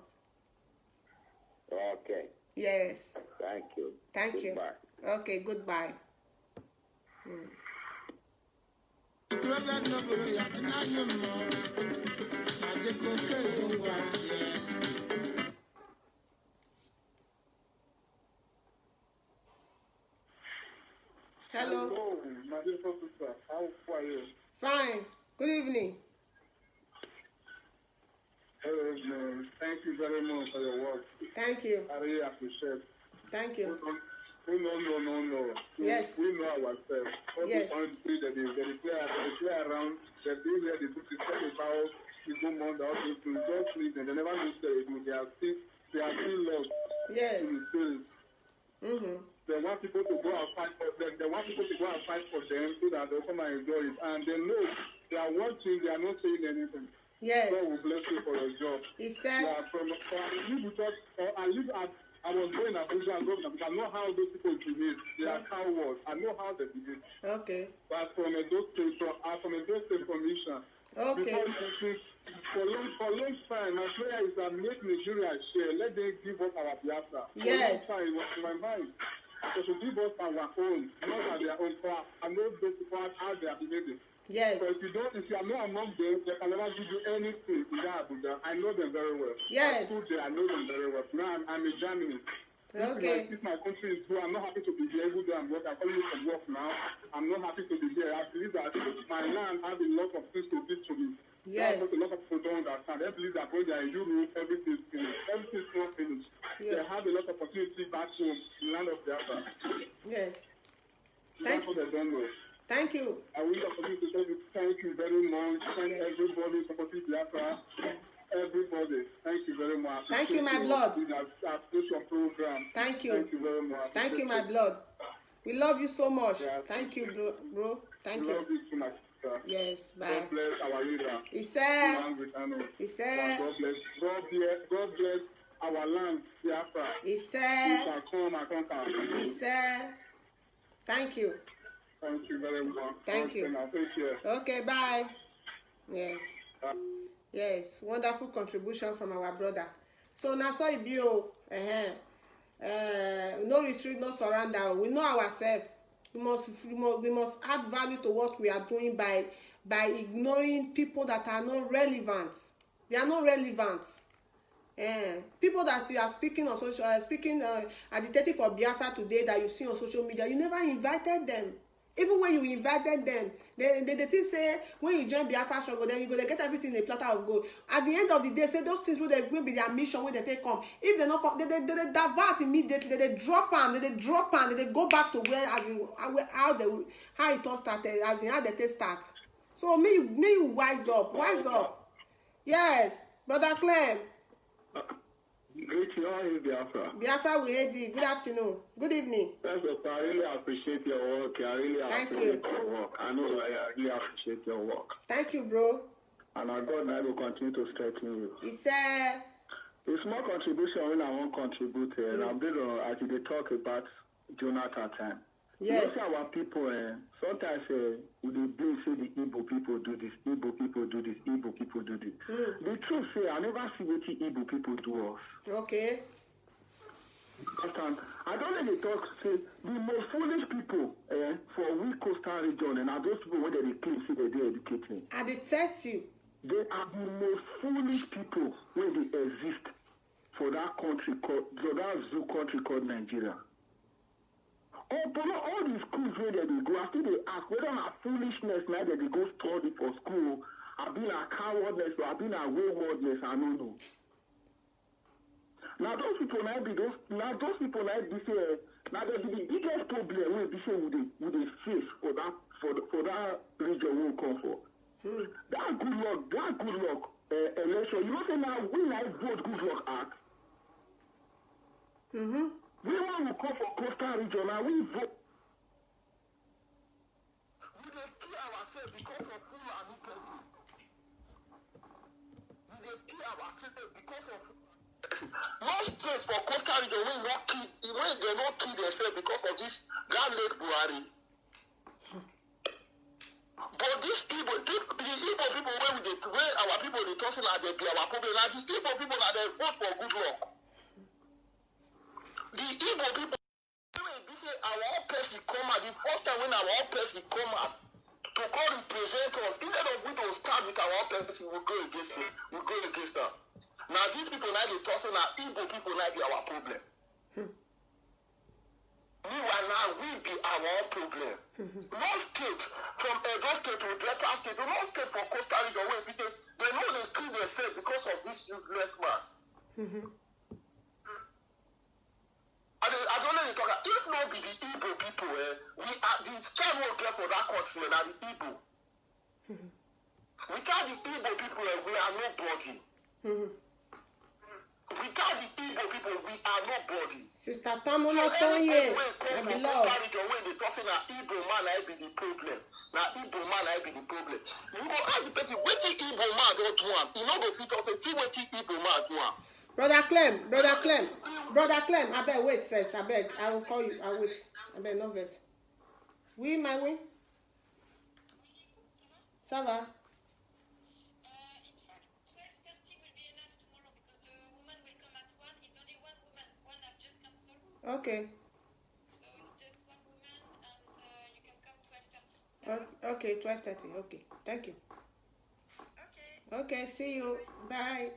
Okay. Yes. Thank you. Thank Goodbye. you. Okay, goodbye. Hello. Hello, my beautiful sister. How are you? Fine. Good evening. Hello, thank you very much for your work. Thank you. I really appreciate. Thank you. No. Yes. We know ourselves. All Yes. the country that they play around, they do here, they put the stuff about people more than all those things. Just leave them. They never know what they do. They are still lost Yes. in the spirit. They want people to go and fight for them. They want people to go and fight for them so that they'll come and enjoy it. And they know they are watching, they are not saying anything. Yes. God will bless you for your job. He said, Yeah, I was going to Abuja and governor, but I know how those people behave. They are cowards. I know how they behave. okay. But from a those state commission. Okay. Because for long time, my prayer is that make Nigeria share. Let them give us our Biafra. Yes. For a long time, it was in my mind. They should give us our own, not at their own power. I know those people how they are behaving. Yes. So if you are not among them, they can never give you anything in that Abuja. I know them very well. Yes. I know them very well. Now I'm in Germany. Okay. If my country is good, I'm not happy to be here. Every day I'm working. I'm coming from work now. I'm not happy to be here. I believe that my land has a lot of things to do to me. Yes. That's what a lot of people don't understand. They believe that when they are in Europe, everything is finished. Everything is not finished. Yes. They have a lot of opportunity back home in the land of Biafra. Yes. That's what they don't know. Thank you. I will opportunity to say thank you very much. Thank everybody supporting Biafra. Everybody, thank you very much. Thank you, my blood. Your program. Thank you. Thank you very much. Thank you, my blood. We love you so much. Yes. Thank you, bro. Thank We you. love you too, my sister. Yes, bye. God bless our leader. He said, He said, God bless our land, Biafra. he We said, shall come and conquer. he said, thank you. Thank you very much. Thank you. Thank you. Okay, bye. Yes. Yes, wonderful contribution from our brother. So now so it be no retreat, no surrender. We know ourselves. We must add value to what we are doing by ignoring people that are not relevant. They are not relevant. People that you are speaking on social, agitating for Biafra today that you see on social media, you never invited them. Even when you invited them, they still say when you join Biafra struggle, then you go to get everything in a platter of gold. At the end of the day, say those things will be their mission when they take come. If they not come, they divert immediately. They drop them. They go back to where how it all started, as in how they start. So may you wise up. Yes, brother Clem. Great to all in Biafra. Biafra, we heard it. Good afternoon. Good evening. Thanks, I really appreciate your work. I really appreciate your work. I know I really appreciate your work. Thank you, bro. And our God and I will continue to strengthen you. He said, A small contribution when I want to contribute, and I'm going to actually talk about Jonathan time. Yes. Most of our people, sometimes we do say the Igbo people do this, Igbo people do this, Igbo people do this. The truth say, I never see what the Igbo people do us. Okay. I don't let it talk, say, the most foolish people for we coastal region, and are those people when they claim, say they're educating. I detest you. They are the most foolish people when they exist for that country called, for that zoo country called Nigeria. All the schools where they go, after they ask whether have foolishness now that they go study for school, I've been a cowardness or I've been a waywardness, I don't know. Now those people now be say now the biggest problem will be say with the face for that region will come for. That good luck election. You know say now we like vote good luck act. We want to come for coastal region and we vote. We dey kill ourselves because of Fulani person. We dey kill ourselves because of most states for coastal region when they not kill themselves because of this late Buhari. But this Igbo, the Igbo people where our people they tossing at they be our problem. Now the Igbo people now they vote for good luck. The Igbo people when they say our own person come out, the first time when our own person come out to come represent us, instead of we to start with our own person, we go against them. We go against them. Now these people now they tossing at Igbo people now be our problem. Meanwhile now we be our own problem. No state from Edo State to Delta State, no state for Costa Rica where we say they know they kill themselves because of this useless man. I don't know you talk. If not be the Igbo people, we are the time we get for that country and the Igbo. Without the Igbo people, we are nobody. Without the Igbo people, we are nobody. Sister Tamu So not on anybody here. when come I from belong. Costa Rica when they talking na Igbo man, I be the problem. Now Igbo man, I be the problem. You go ask the person, what the Igbo man don't do am? You know go fit also see what the Igbo man do am. Brother Clem, I beg wait first. I beg. I will call you. I wait. I beg no verse. Oui, my way. Ça va? In fact, 12:30 will be enough tomorrow because the woman will come at 1. It's only one woman. One I've just cancelled. Okay. So it's just one woman and you can come 12:30. Okay, 12:30. Okay. Thank you. Okay, see you. Bye.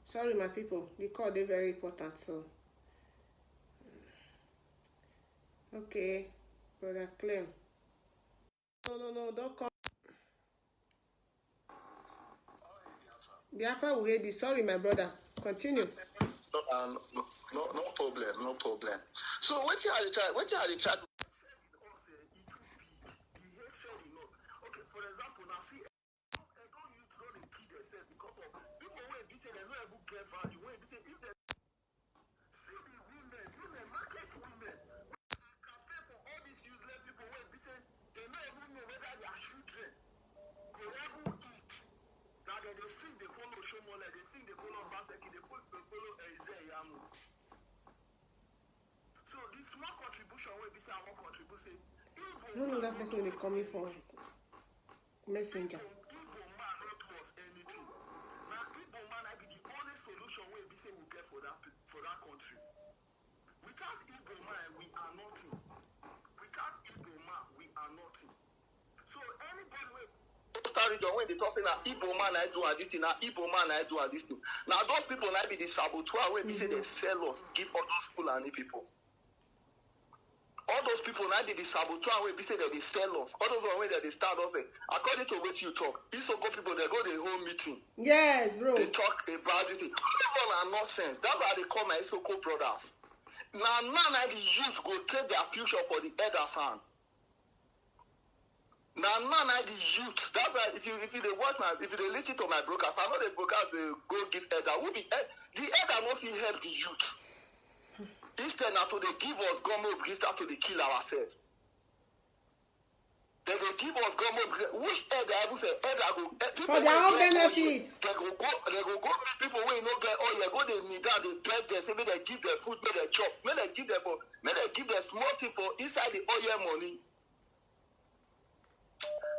Sorry, my people. The call is very important, so. Okay, Brother Clem. No, don't call. Biafra will hear this. Sorry, my brother. Continue. No problem. So what you are the chat? Okay, for example, now see, I don't use to the kid themselves because of people when they say they don't ever get value. When they say if they see the women market women, campaign for all these useless people when they say they don't even know whether their children go ever eat. Now they sing the follow Shomole, they sing the follow Baseki, they follow Ezeyamu. So this small contribution when we say I want contribute say No, that person will be coming for messenger. Igbo man not was anything. Now Igbo man I be the only solution where we say we get for that country. Without Igbo man we are nothing. Without Igbo man we are nothing. So anybody where Costa Rica when they talk say na Igbo man I do this thing, na Igbo man I do this thing. Now those people now be the saboteur when we say they sell us, give all those Fulani people. All those people now be the saboteur when we say that they sell us. All those one when they start us according to what you talk, these so people they go the whole meeting. Yes, bro. They talk about this thing. All are nonsense. That's why they call my so-called brothers. Now the youth go take their future for the elders' hand. Now the youth. That's why if you listen to my broadcast, I know the broadcast they go give elder. Who be the elder not fit help the youth. Instead now to they give us government, we start to they kill ourselves. Then they give us government, which elder I will say elder go For their own benefits. They they go meet people wey no get oil, go dey need that, they tell them, say make they give them food, make they chop, make they give them small thing for inside the oil money.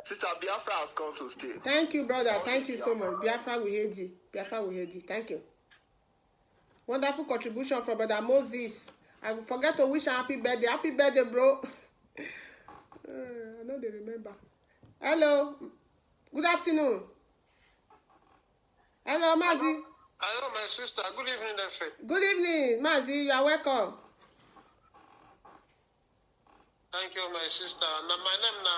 Sister Biafra has come to stay. Thank you, brother. Thank you so much. Biafra, we heard you. Biafra, we heard you. Thank you. Wonderful contribution from Brother Moses. I forget to wish her happy birthday. Happy birthday, bro. I know they remember. Hello. Good afternoon. Hello, Mazi. Hello, my sister. Good evening, Efe. Good evening, Mazi. You are welcome. Thank you, my sister. Now, my name is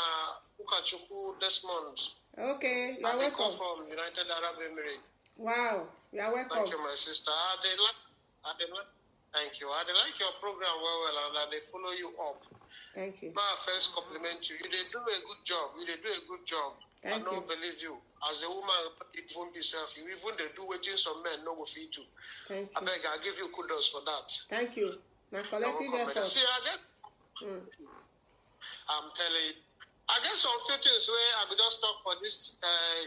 Ukachuku Desmond. Okay, you are I come welcome. from United Arab Emirates. Wow, you are welcome. Thank you, my sister. Thank you. I like your program well, and they follow you up. Thank you. My first compliment you. You did do a good job. I don't believe you. As a woman, even yourself, you even they do waiting some men no go feed you. Thank I you. beg, I give you kudos for that. Thank you. Now collective effort. See, I'm telling you. I guess some few things where I will just talk for this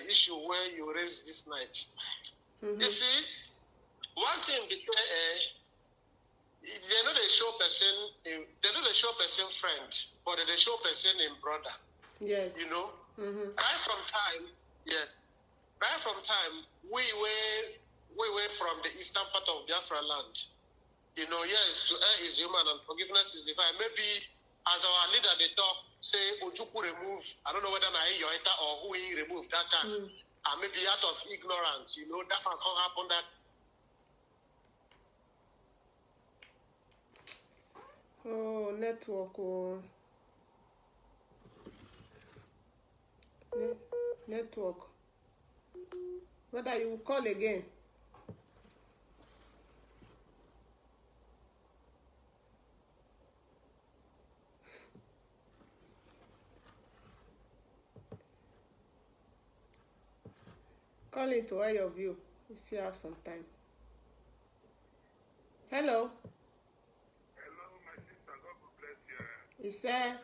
issue where you raised this night. You see, one thing is they know they show person friend, but they show person in brother. Yes. You know, right from time, we were from the eastern part of Biafra land. You know, yes, to err is human and forgiveness is divine. Maybe as our leader they talk, say Ojuku remove, I don't know whether I your enter or who he removed that time. And maybe out of ignorance, you know, that can happen that. Oh, network. Oh. Network. Whether you will call again. Call in to air your view. We still have some time. Hello. Hello, my sister. God will bless you. He said.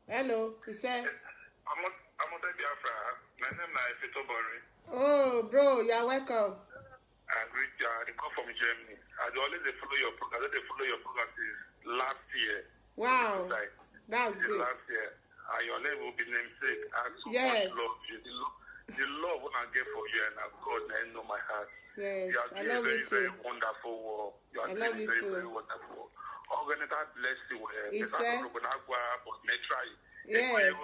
Hello. He said. I'm on the Biafra. My name is Efeomote. Oh, bro, you're welcome. I come from Germany. I always follow your program. They follow your program since last year. Wow. That's Since great. last year. Your name will be namesake. I so Yes. much love you. The love when I get for you and God, I know my heart. Yes, You are I doing love very, you very too. wonderful work. You are I doing love you very, too. very wonderful work. God bless you. He said. But may try. Yes.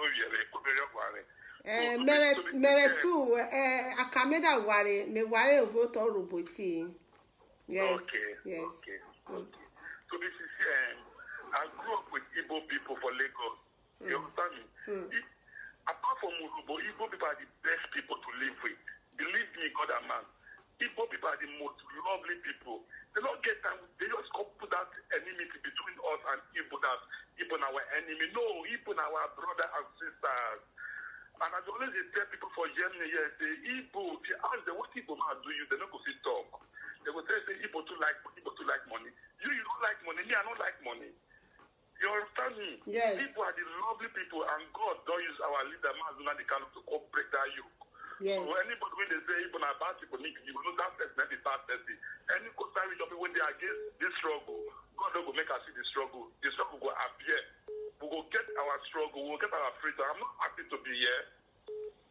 Mere too. Akameda ware me ware vote or roboti. Yes. Okay. Yes. Okay. So this is I grew up with Igbo people for Lagos. You understand me? Apart from Urubo, Igbo people are the best people to live with. Believe me, God and man. Igbo people are the most lovely people. They don't get time. They just come put that enmity between us and Igbo, that Igbo our enemy. No, Igbo our brother and sisters. And as always they tell people for Germany, yes, the Igbo, if you ask them what Igbo man do you, they don't go fit talk. They will say Igbo too like money. You don't like money, me I don't like money. You understand me? Yes. People are the lovely people, and God don't use our leader, Mazuna the Kano, to come break that yoke. Yes. So anybody when they say even about people, you know that person, the bad person. Any coastal region when they are against this struggle, God will make us see the struggle. The struggle will appear. We will get our struggle. We will get our freedom. I'm not happy to be here.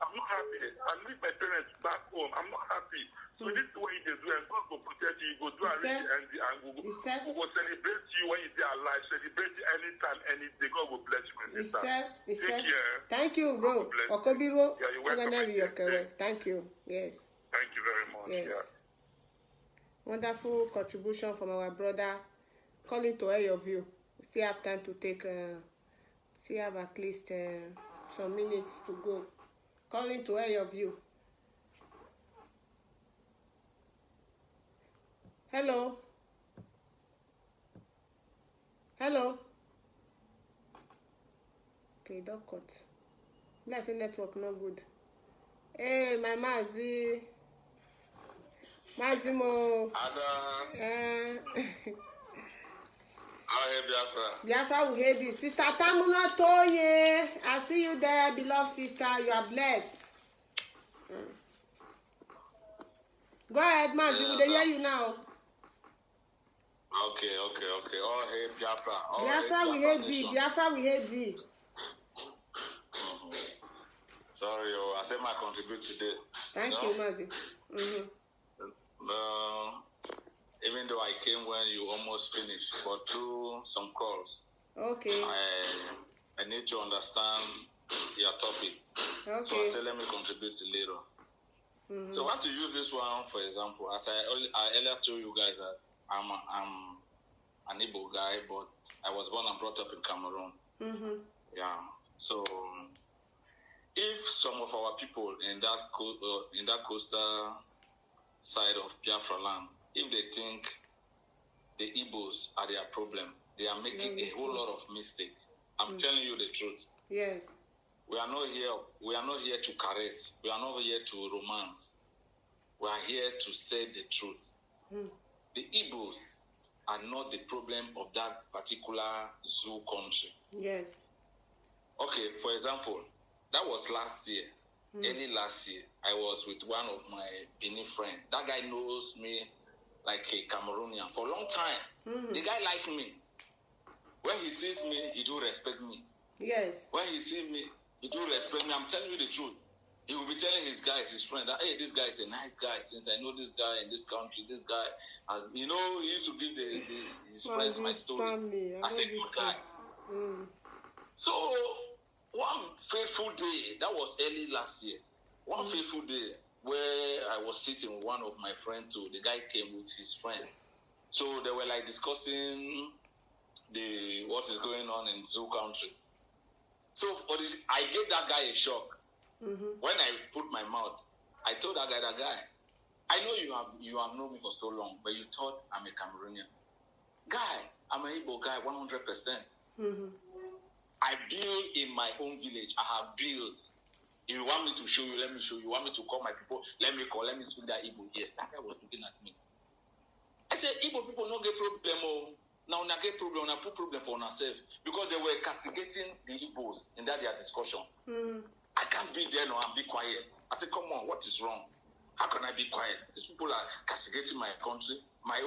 I'm not happy. I leave my parents back home. I'm not happy. So this is what you do, and God will protect you. You go do a reach and we will celebrate you when you're alive. Celebrate you anytime, any day. God will bless you. He said. Take care. Thank you, bro. Okobiro. Yeah, you're welcome. You're correct. Thank you. Yes. Thank you very much. Yes. Yeah. Wonderful contribution from our brother. Calling to air your view. We still have time to take. Still have at least some minutes to go. Calling to air your view. Hello. Hello. Okay, don't cut. Let's say network not good. Hey, my Mazi. Mazimo. Biafra will hear this. Sister Tamuna Toye. I see you there, beloved sister. You are blessed. Go ahead, Mazi. We hear you now. Okay. All hail Biafra. All Biafra, hail we hate nation. thee. Biafra, we hate thee. Sorry, I said my contribute today. Thank you, Mazi. Even though I came when you almost finished, but through some calls, Okay. I need to understand your topic. Okay. So I said, let me contribute a little. So I want to use this one for example. As I earlier told you guys that I'm an Igbo guy, but I was born and brought up in Cameroon. Yeah. So if some of our people in that coastal side of Biafra land, if they think the Igbos are their problem, they are making a whole lot of mistakes. I'm telling you the truth. Yes. We are not here to caress. We are not here to romance. We are here to say the truth. The Igbos are not the problem of that particular zoo country. Yes. Okay, for example, that was last year. Early last year, I was with one of my Benin friends. That guy knows me like a Cameroonian for a long time. The guy likes me. When he sees me, he do respect me. Yes. When he sees me, he do respect me. I'm telling you the truth. He will be telling his guys, his friend, that, hey, this guy is a nice guy. Since I know this guy in this country, this guy has, he used to give his friends my story. As a good guy. So, one fateful day, that was early last year. One fateful day where I was sitting with one of my friends too. The guy came with his friends. So they were like discussing what is going on in zoo country. So I gave that guy a shock. When I put my mouth, I told that guy, I know you have known me for so long, but you thought I'm a Cameroonian. Guy, I'm an Igbo guy, 100%. I build in my own village. I have built. If you want me to show you, let me show you. You want me to call my people, let me speak that Igbo here. That guy was looking at me. I said, Igbo people don't get problem. Now they get problem, they put problem for ourselves. Because they were castigating the Igbos in that their discussion. I can't be there now and be quiet. I said, come on, what is wrong? How can I be quiet? These people are castigating my country, my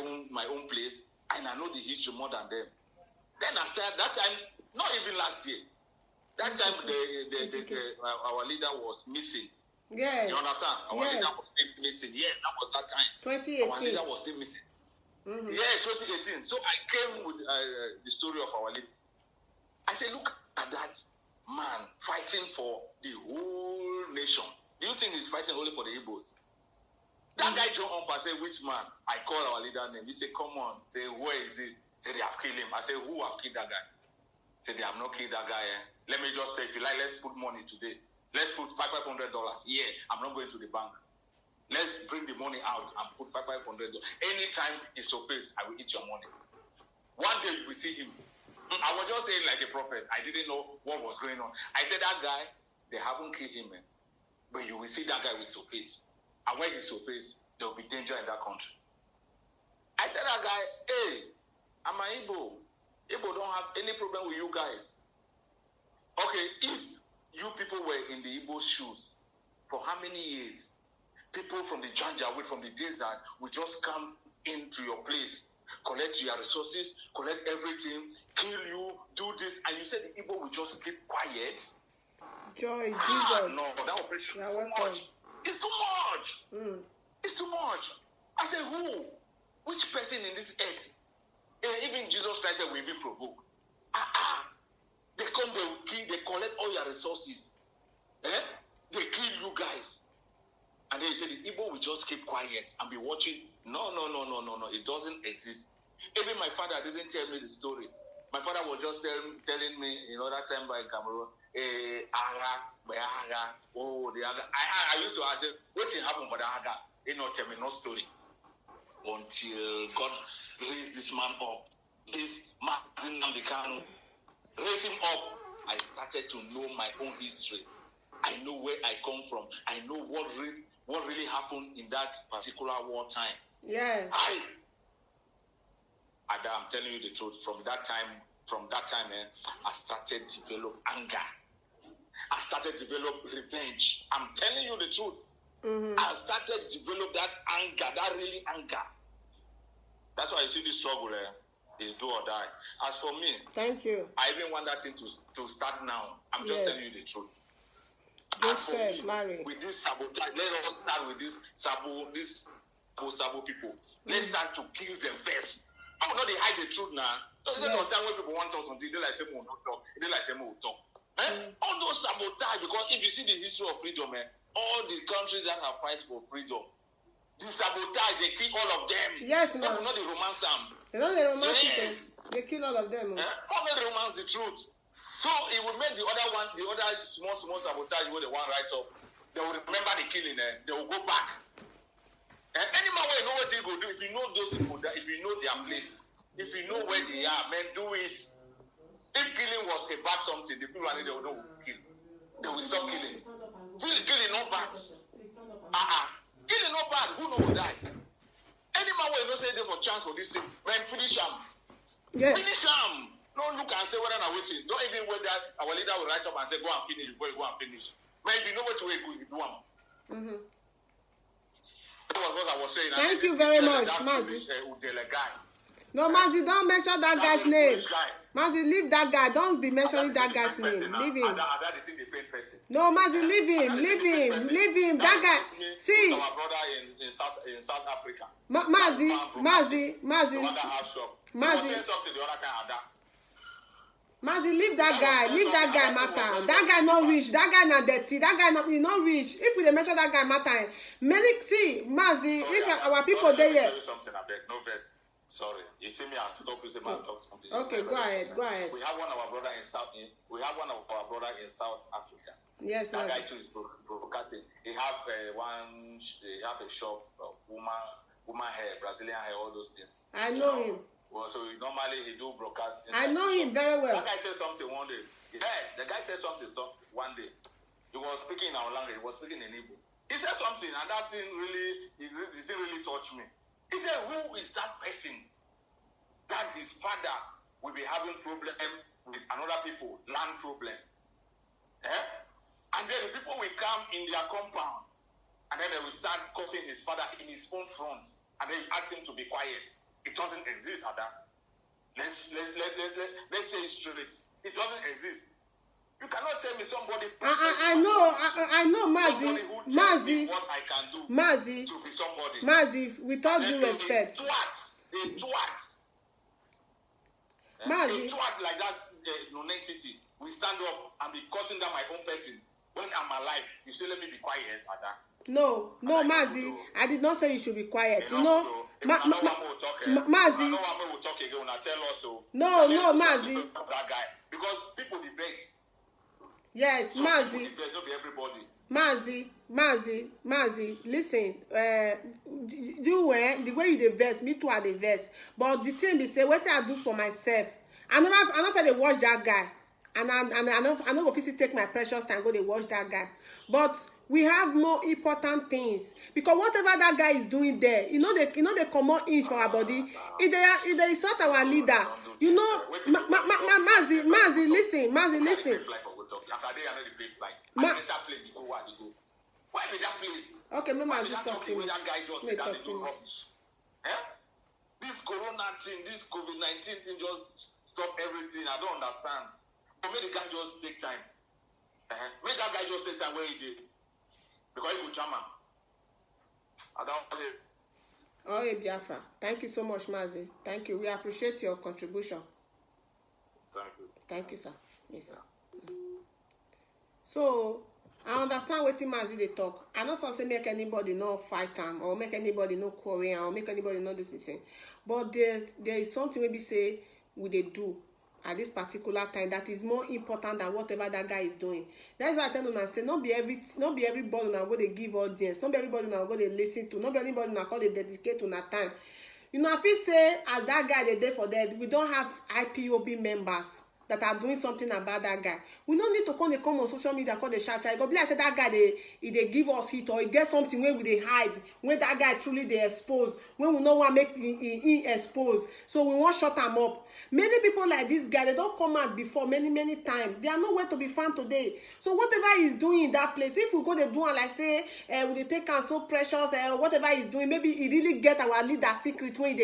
own place, and I know the history more than them. Then I said that time, not even last year. That time our leader was missing. Yes. You understand? Our leader was still missing. Yes, that was that time. 2018. Our leader was still missing. Yeah, 2018. So I came with the story of our leader. I said, look at that man fighting for the whole nation. Do you think he's fighting only for the Igbos? That guy jumped up and said, which man? I called our leader name. He said, come on. Say, where is it? Say, they have killed him. I said, who have killed that guy? Say, they have not killed that guy. Let me just say, if you like, let's put money today. Let's put $500. Yeah, I'm not going to the bank. Let's bring the money out and put $500. Anytime he surfaces, I will eat your money. One day you will see him. I was just saying like a prophet. I didn't know what was going on. I said, that guy, they haven't killed him. But you will see that guy will surface. And when he surfaces, there will be danger in that country. I tell that guy, hey, I'm an Igbo. Igbo don't have any problem with you guys. Okay, if you people were in the Igbo's shoes, for how many years? People from the Janjaweed, from the desert, will just come into your place, collect your resources, collect everything, kill you, do this, and you said the Igbo will just keep quiet? Joy, Jesus. No, that operation is too much. It's too much. It's too much. I said, who? Which person in this earth? Even Jesus Christ said, we even provoke. They come, they will kill, they collect all your resources. They kill you guys. And then he said, the Igbo will just keep quiet and be watching. No. It doesn't exist. Even my father didn't tell me the story. My father was just telling me, that time by Cameroon, I used to ask him, what happened for the Aga? He not tell me no story. Until God raised this man up. This Martin Namdekanu raised him up. I started to know my own history. I know where I come from. I know what really happened in that particular war time. Yeah. I'm telling you the truth. From that time, I started to develop anger. I started to develop revenge. I'm telling you the truth. and started develop that anger, that really anger. That's why you see this struggle is do or die. As for me, thank you. I even want that thing to start now. I'm just telling you the truth. Yes, As for me, Larry. with this sabotage, let us start with this sabo people. Let's start to kill them first. How not they hide the truth now? There's no time when people want us until they like say more not talk. They like say more talk. All those sabotage, because if you see the history of freedom, all the countries that have fight for freedom, the sabotage, they kill all of them. Yes, no. Not the romance them. They don't the romance they kill all of them. Not the romance the truth. So it will make the other small sabotage where they want to rise up. They will remember the killing. They will go back. Any man will know what he go do. If you know those people, if you know their place, if you know where they are, man, do it. If killing was a bad something, the people they will not kill. They will stop killing. Killing not bad. Killing not bad. Who will die? Any man will not say they for chance for this thing. Man, finish him. Yes. Finish him. Don't look and say whether I'm waiting. Don't even wait that our leader will rise up and say go and finish before you go and finish. Man, if you know what to wait, you do them. That was what I was saying. Thank you very much, Mazi. No, Mazi, don't mention that guy's name. Mazi, leave that guy. Don't be mentioning that guy's name. Leave him. No, Mazi, leave him. Leave him. That guy. See. Our brother in South Africa. Mazi. Mazi, leave that guy. Leave that guy matter. That guy not rich. That guy not dirty. That guy not rich. If we mention that guy matter, Mazi, if our people there yet. No verse. Sorry, you see me and talk with him and talk something. Okay, go ahead. We have one of our brother in South. We have one of our brother in South Africa. Yes, that guy too is broadcasting. He have a shop, woman hair, Brazilian hair, all those things. I know him. Well, so normally he do broadcast. I know him very well. That guy said something one day. The guy said something one day. He was speaking in our language. He was speaking in Igbo. He said something, and that thing really touched me. He said, "Who is that person that his father will be having problem with another people, land problem? And then the people will come in their compound, and then they will start cursing his father in his own front, and then ask him to be quiet. It doesn't exist, Ada. Let's say it straight. It doesn't exist. You cannot tell me somebody. I know, Mazi. What I can do. Mazi. To be somebody. Mazi, with all due respect. A twat. Mazi. A twat like that non-entity will stand up and be cursing down my own person. When I'm alive, you say let me be quiet, Ada. No, Mazi. I did not say you should be quiet. You know, Mazi. No, Mazi. That guy, because people vex. Yes, so Mazi. Mazi. Listen, the way you dey vex, me too I dey vex. But the thing be say, what I do for myself, I never dey watch that guy, and I no go fit take my precious time go dey watch that guy. But we have more important things, because whatever that guy is doing there, they come out inch for our body. If they insult our leader, you know, Mazi, listen. Why did that place? Okay, Mazi talk finish. That guy just sit down and do rubbish. This corona thing, this COVID-19 thing just stop everything. I don't understand. But make the guy just take time. Make that guy just take time where he did. Because he will jam him. I don't know. Oh, hey, Biafra. Thank you so much, Mazi. Thank you. We appreciate your contribution. Thank you. Thank you, sir. Yes, sir. So, I understand what Mazi they talk. I not want to make anybody not fight him, or make anybody not quarrel, or make anybody not do something. But there is something we say they do at this particular time that is more important than whatever that guy is doing. That's why I tell them and say, not be everybody now go to give audience, not be everybody now go to listen to, not be everybody now go to dedicate to that time. You know, if you say as that guy they there for that, we don't have IPOB members that are doing something about that guy. We don't need to come on social media, call the shout. I go be like say that guy they give us hit or he get something where we they hide when that guy truly they expose when we know what make he expose. So we want shut him up. Many people like this guy, they don't come out before many times. They are nowhere to be found today. So whatever he's doing in that place, if we go to do and like say, we they take and so precious, whatever he's doing, maybe he really get our leader secret when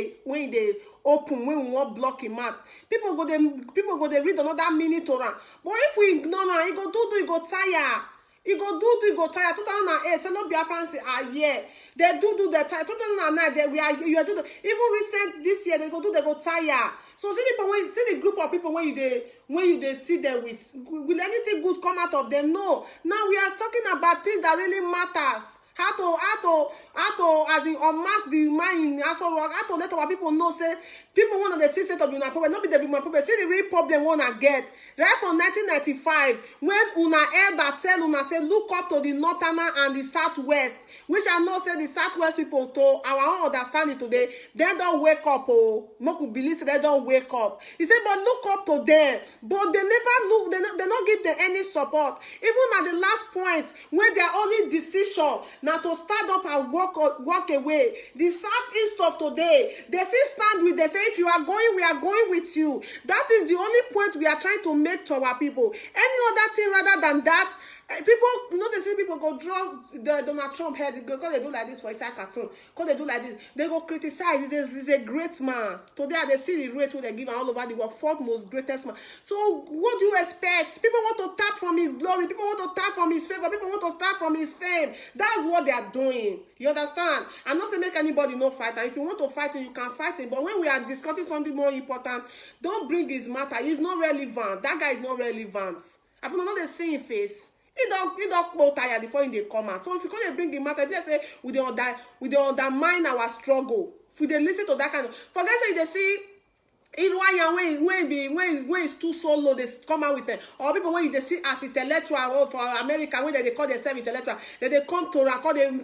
they open, when we want block him out. People go they read another minute or but if we ignore him, he go tire. He go tire. 2008, fellow Biafrans are here. They do the tire. 2009, you are doing even recent this year. They go tire. So see people when see the group of people when you they see them with, will anything good come out of them? No. Now we are talking about things that really matters. How to as in unmask the mind in Aso Rock, how to let our people know say people want to see set of una problem, not be the big problem. See the real problem wanna get. Right from 1995, when una elder tell una say look up to the northerner and the southwest, which I know say the southwest people to our own understanding today, they don't wake up. Oh, Moku believe they don't wake up. He said, but look up to them, but they never look. They not give them any support. Even at the last point when their only decision now to stand up and walk away. The southeast of today, they still stand with. They say if you are going, we are going with you. That is the only point we are trying to make to our people. Any other thing rather than that. People, you know, they see people go draw the Donald Trump head because they do like this for his cartoon. Because they do like this, they go criticize. He's a great man. Today, they see the rate they give all over the world, fourth most greatest man. So, what do you expect? People want to tap from his glory. People want to tap from his favor. People want to tap from his fame. That's what they are doing. You understand? I'm not saying make anybody no fight. And if you want to fight him, you can fight him. But when we are discussing something more important, don't bring his matter. He's not relevant. That guy is not relevant. I don't know the same face. He don't go tired before they come out. So if you can't bring the matter, just say we don't undermine our struggle. If we don't listen to that kind of forget say they see when it's too solo, they come out with them. Or people when they see as intellectual for America, when they call themselves intellectual, they come to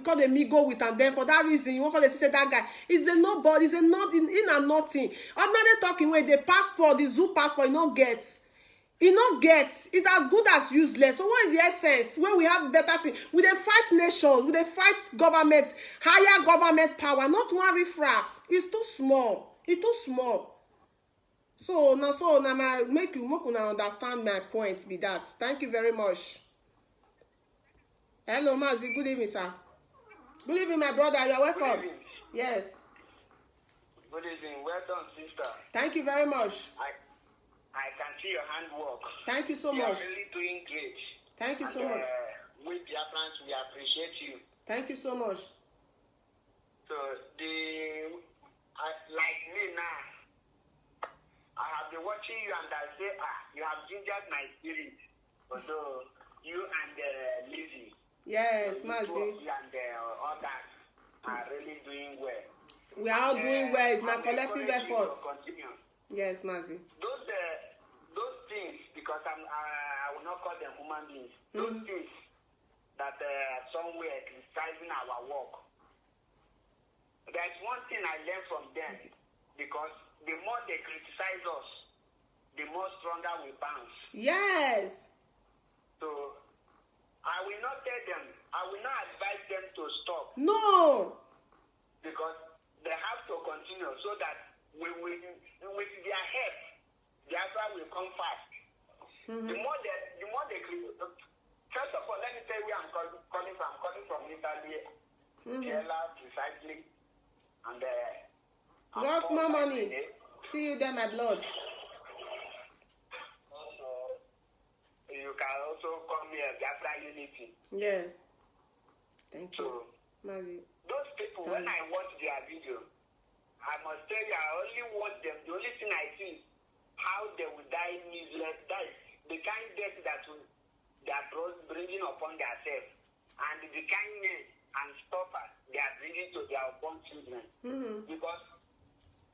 call them me go with and then for that reason you won't call them say that guy is a nobody, is a not in and nothing. I'm not talking when the passport, the zoo passport, you not get. He not gets it's as good as useless. So what is the essence when we have better things? We they fight nations, we they fight government, higher government power, not one riffraff. It's too small. It's too small. So now my make you understand my point be that. Thank you very much. Hello, Mazi. Good evening, sir. Good evening, my brother. You're welcome. Yes. Good evening. Well done, sister. Thank you very much. I can see your handwork. Thank you so you much. You are really doing great. Thank you so much. We Biafrans, we appreciate you. Thank you so much. So like me now, I have been watching you and I say, you have gingered my spirit. Although you and Lizzie. Yes, so Mazi. You and others are really doing well. We are all doing well. It's not collective effort. Continue. Yes, Mazi. Those things, because I will not call them human beings. Those things that somewhere criticizing our work. There's one thing I learned from them, because the more they criticize us, the more stronger we bounce. Yes. So I will not tell them. I will not advise them to stop. No. Because they have to continue so that with their help, the answer will come fast. The more they first of all, let me tell you where I'm calling from. I'm calling from Italy, Vienna precisely, and rock more money. See you there, my blood. Also, you can also come here, Biafra Unity. Yes. Thank you. So, Mazi. those people, when I watch their video, I must tell you, I only watch them. The only thing I see is how they will die miserable. That is the kind of death that they are bringing upon themselves, and the kindness and stopper they are bringing to their unborn children. Because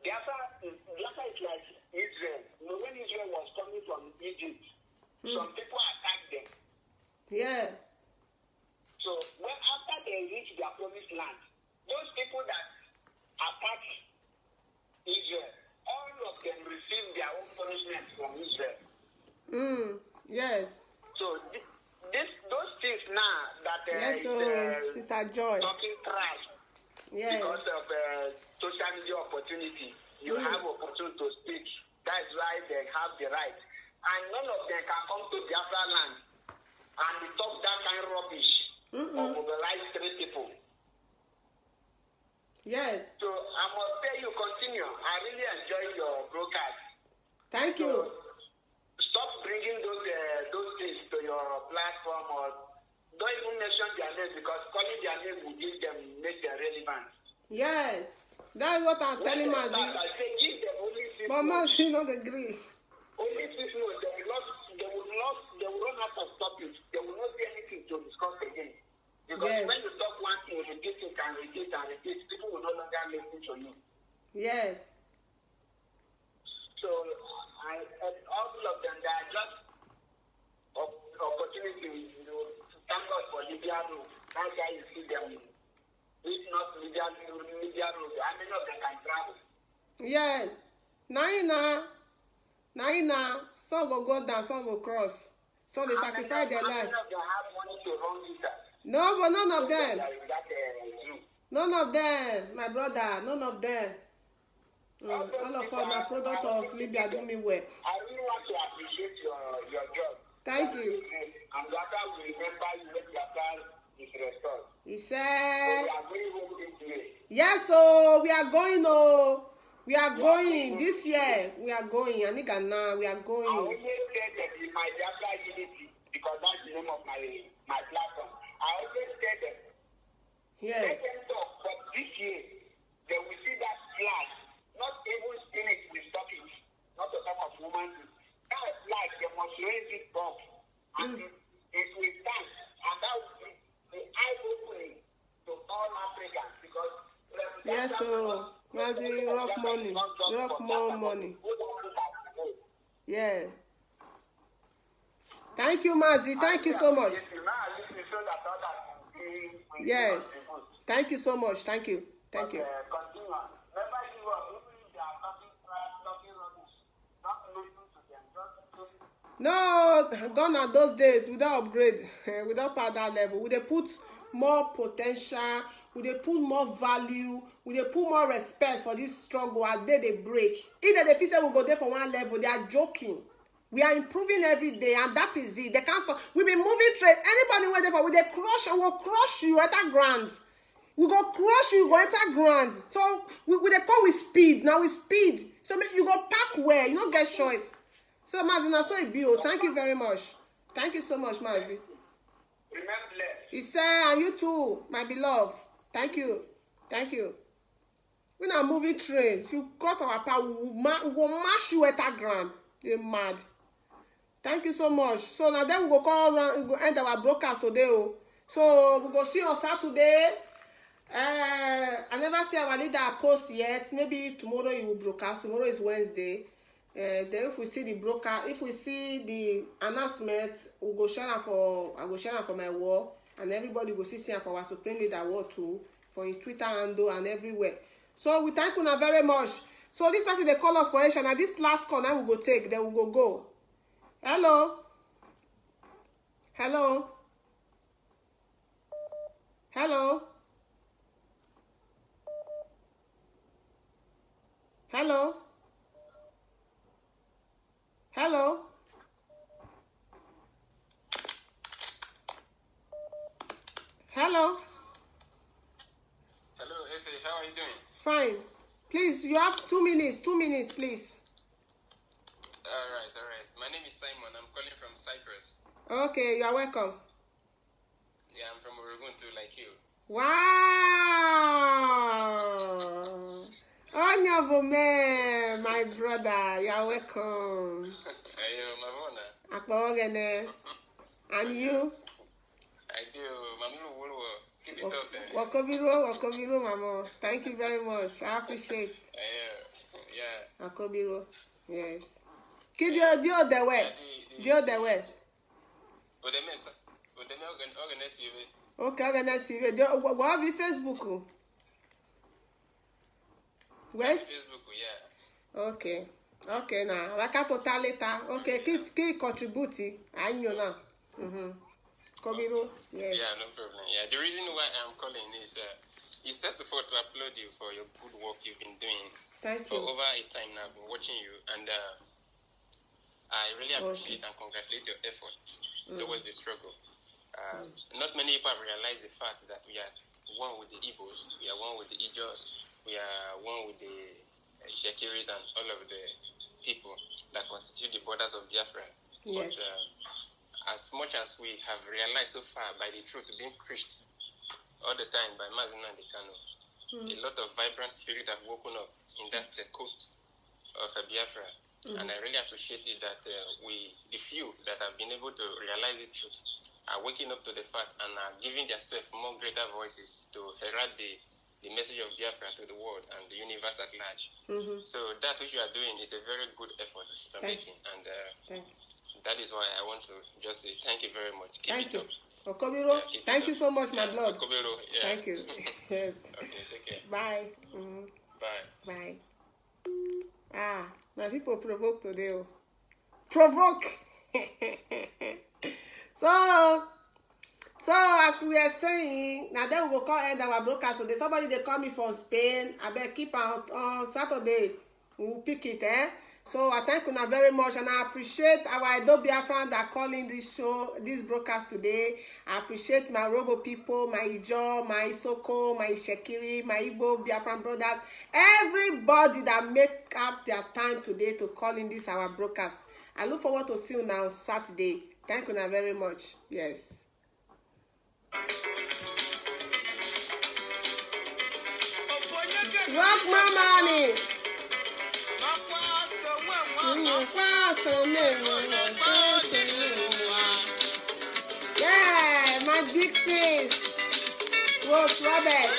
Biafra is like Israel. You know, when Israel was coming from Egypt, some people attacked them. Yeah. So when after they reach their promised land, those people that attacked Israel, all of them received their own punishment from Israel. talking trash because of social media opportunity. You have opportunity to speak. That's why they have the right. And none of them can come to Biafra land and talk that kind of rubbish or mobilize 3 people. Yes. So I must say you continue. I really enjoy your broadcast. Thank you. Stop bringing those things to your platform, or don't even mention their name, because calling their name will make them relevant. Yes. That's what I'm telling Mazi. I say give them only 6 But months. Mazi not agree. Only 6 months. They will run out of topics. They will not see anything to discuss again. Because when you talk one thing, repeat it and repeat and repeat, people will no longer listen to you. Yes. So all of them, they are just opportunities. Thank God for Libya Road. That's why you see them. If not Libya Road, how many of them can travel? Yes. Naina, some go down, some go cross. So they sacrifice their life. How many of them have money to run visa? No, but none of them. None of them, my brother, none of them. All of us are product of Libya do me well. I really want to appreciate your job. Thank you. And Biafra will remember you when Biafra is restored. He So said, we are going home this year. yes, so we are going, oh. We are going this year. We are going. Anigana, we are I going. always say that in my Biafra unity, because that's the name of my platform. I always say that. Yes. Let them talk, but this year, they will see that flag. Not even spirit will stop it. Not to talk of women. That flag, they must raise it up. And it will stand. And that will be the eye-opening to all Africans. Because Yes, so Mazi, rock money. Rock more money. Yeah. Thank you, Mazi. Thank you so much. Yes. Thank you so much. Thank you. Thank you. No, gone are those days without upgrade, without power that level. We dey put more potential, we dey put more value, we dey put more respect for this struggle as they break. If they feel say we go there for one level, they are joking. We are improving every day, and that is it. They can't stop. We be moving trade. Anybody where they for, we dey crush and we'll crush you at that ground. We go crush you, go enter ground. So we dey come with speed. Now with speed. So you go pack where you don't get choice. So Mazi, na so it be. Thank you very much. Thank you so much, Mazi. He said, and you too, my beloved. Thank you. Thank you. We na moving train. If you cross our path, we go mash you at that ground. They mad. Thank you so much. So now then we go call around, we go end our broadcast today. Oh. So we go see on Saturday. I never see our leader post yet. Maybe tomorrow you will broadcast. Tomorrow is Wednesday. Then if we see the broadcast, if we see the announcement, we go share it for. I go share it for my wall, and everybody go see it for our supreme leader wall too, for in Twitter handle and everywhere. So we thank you now very much. So this person they call us for action, and this last call now we go take. Then we go. Hello. Hello. Hello. Hello. Hello. Hello. Hello, Efe. How are you doing? Fine. Please, you have 2 minutes. 2 minutes, please. All right. My name is Simon. I'm calling from Cyprus. Okay, you are welcome. Yeah, I'm from Oregon too, like you. Wow. Honorable man, my brother, you are welcome. Ayo, Mavona. Akpogene. And you? I do. Mamulu Wulu. Keep it up, eh? Wakobiro, mama. Thank you very much. I appreciate. Yeah. Wakobiro. Yes. Dio the way. Odemesa. Organize you. Okay, organize you. What have you Facebook? Where? Facebook, yeah. Okay, now. Waka total later. Okay, keep contributing. I know now. Kobiro, yes. Yeah, no problem. Yeah, the reason why I'm calling is first of all to applaud you for your good work you've been doing. Thank for you. over a time now. I've been watching you, and I really appreciate and congratulate your effort towards the struggle. Not many people have realized the fact that we are one with the Igbos, we are one with the Ijos, we are one with the Shekiris and all of the people that constitute the borders of Biafra. Yes. But as much as we have realized so far by the truth being preached all the time by Mazin and the Kano, a lot of vibrant spirit have woken up in that coast of Biafra. And I really appreciate it that the few that have been able to realize the truth are waking up to the fact and are giving themselves more greater voices to herald the message of Biafra to the world and the universe at large. So that which you are doing is a very good effort you're making. And that is why I want to just say thank you very much. Keep it up. Okobiro, thank you so much, my blood. Okobiro, Thank you. Yes. Okay, take care. Bye. Bye. Bye. My people provoke today. Provoke. So as we are saying, now then we will call end our broadcast today. Somebody they call me from Spain. I better keep on Saturday. We will pick it, So I thank you now very much, and I appreciate our Edo Biafran that calling this show, this broadcast today. I appreciate my Robo people, my Ijo, my Isoko, my Shekiri, my Igbo Biafran brothers, everybody that make up their time today to call in this our broadcast. I look forward to see you now on Saturday. Thank you now very much. Yes. Rock my money. Yeah, my big sis, Rose Robert.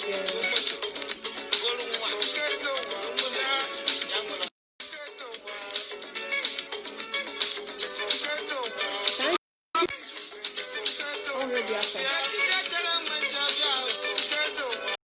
Yes,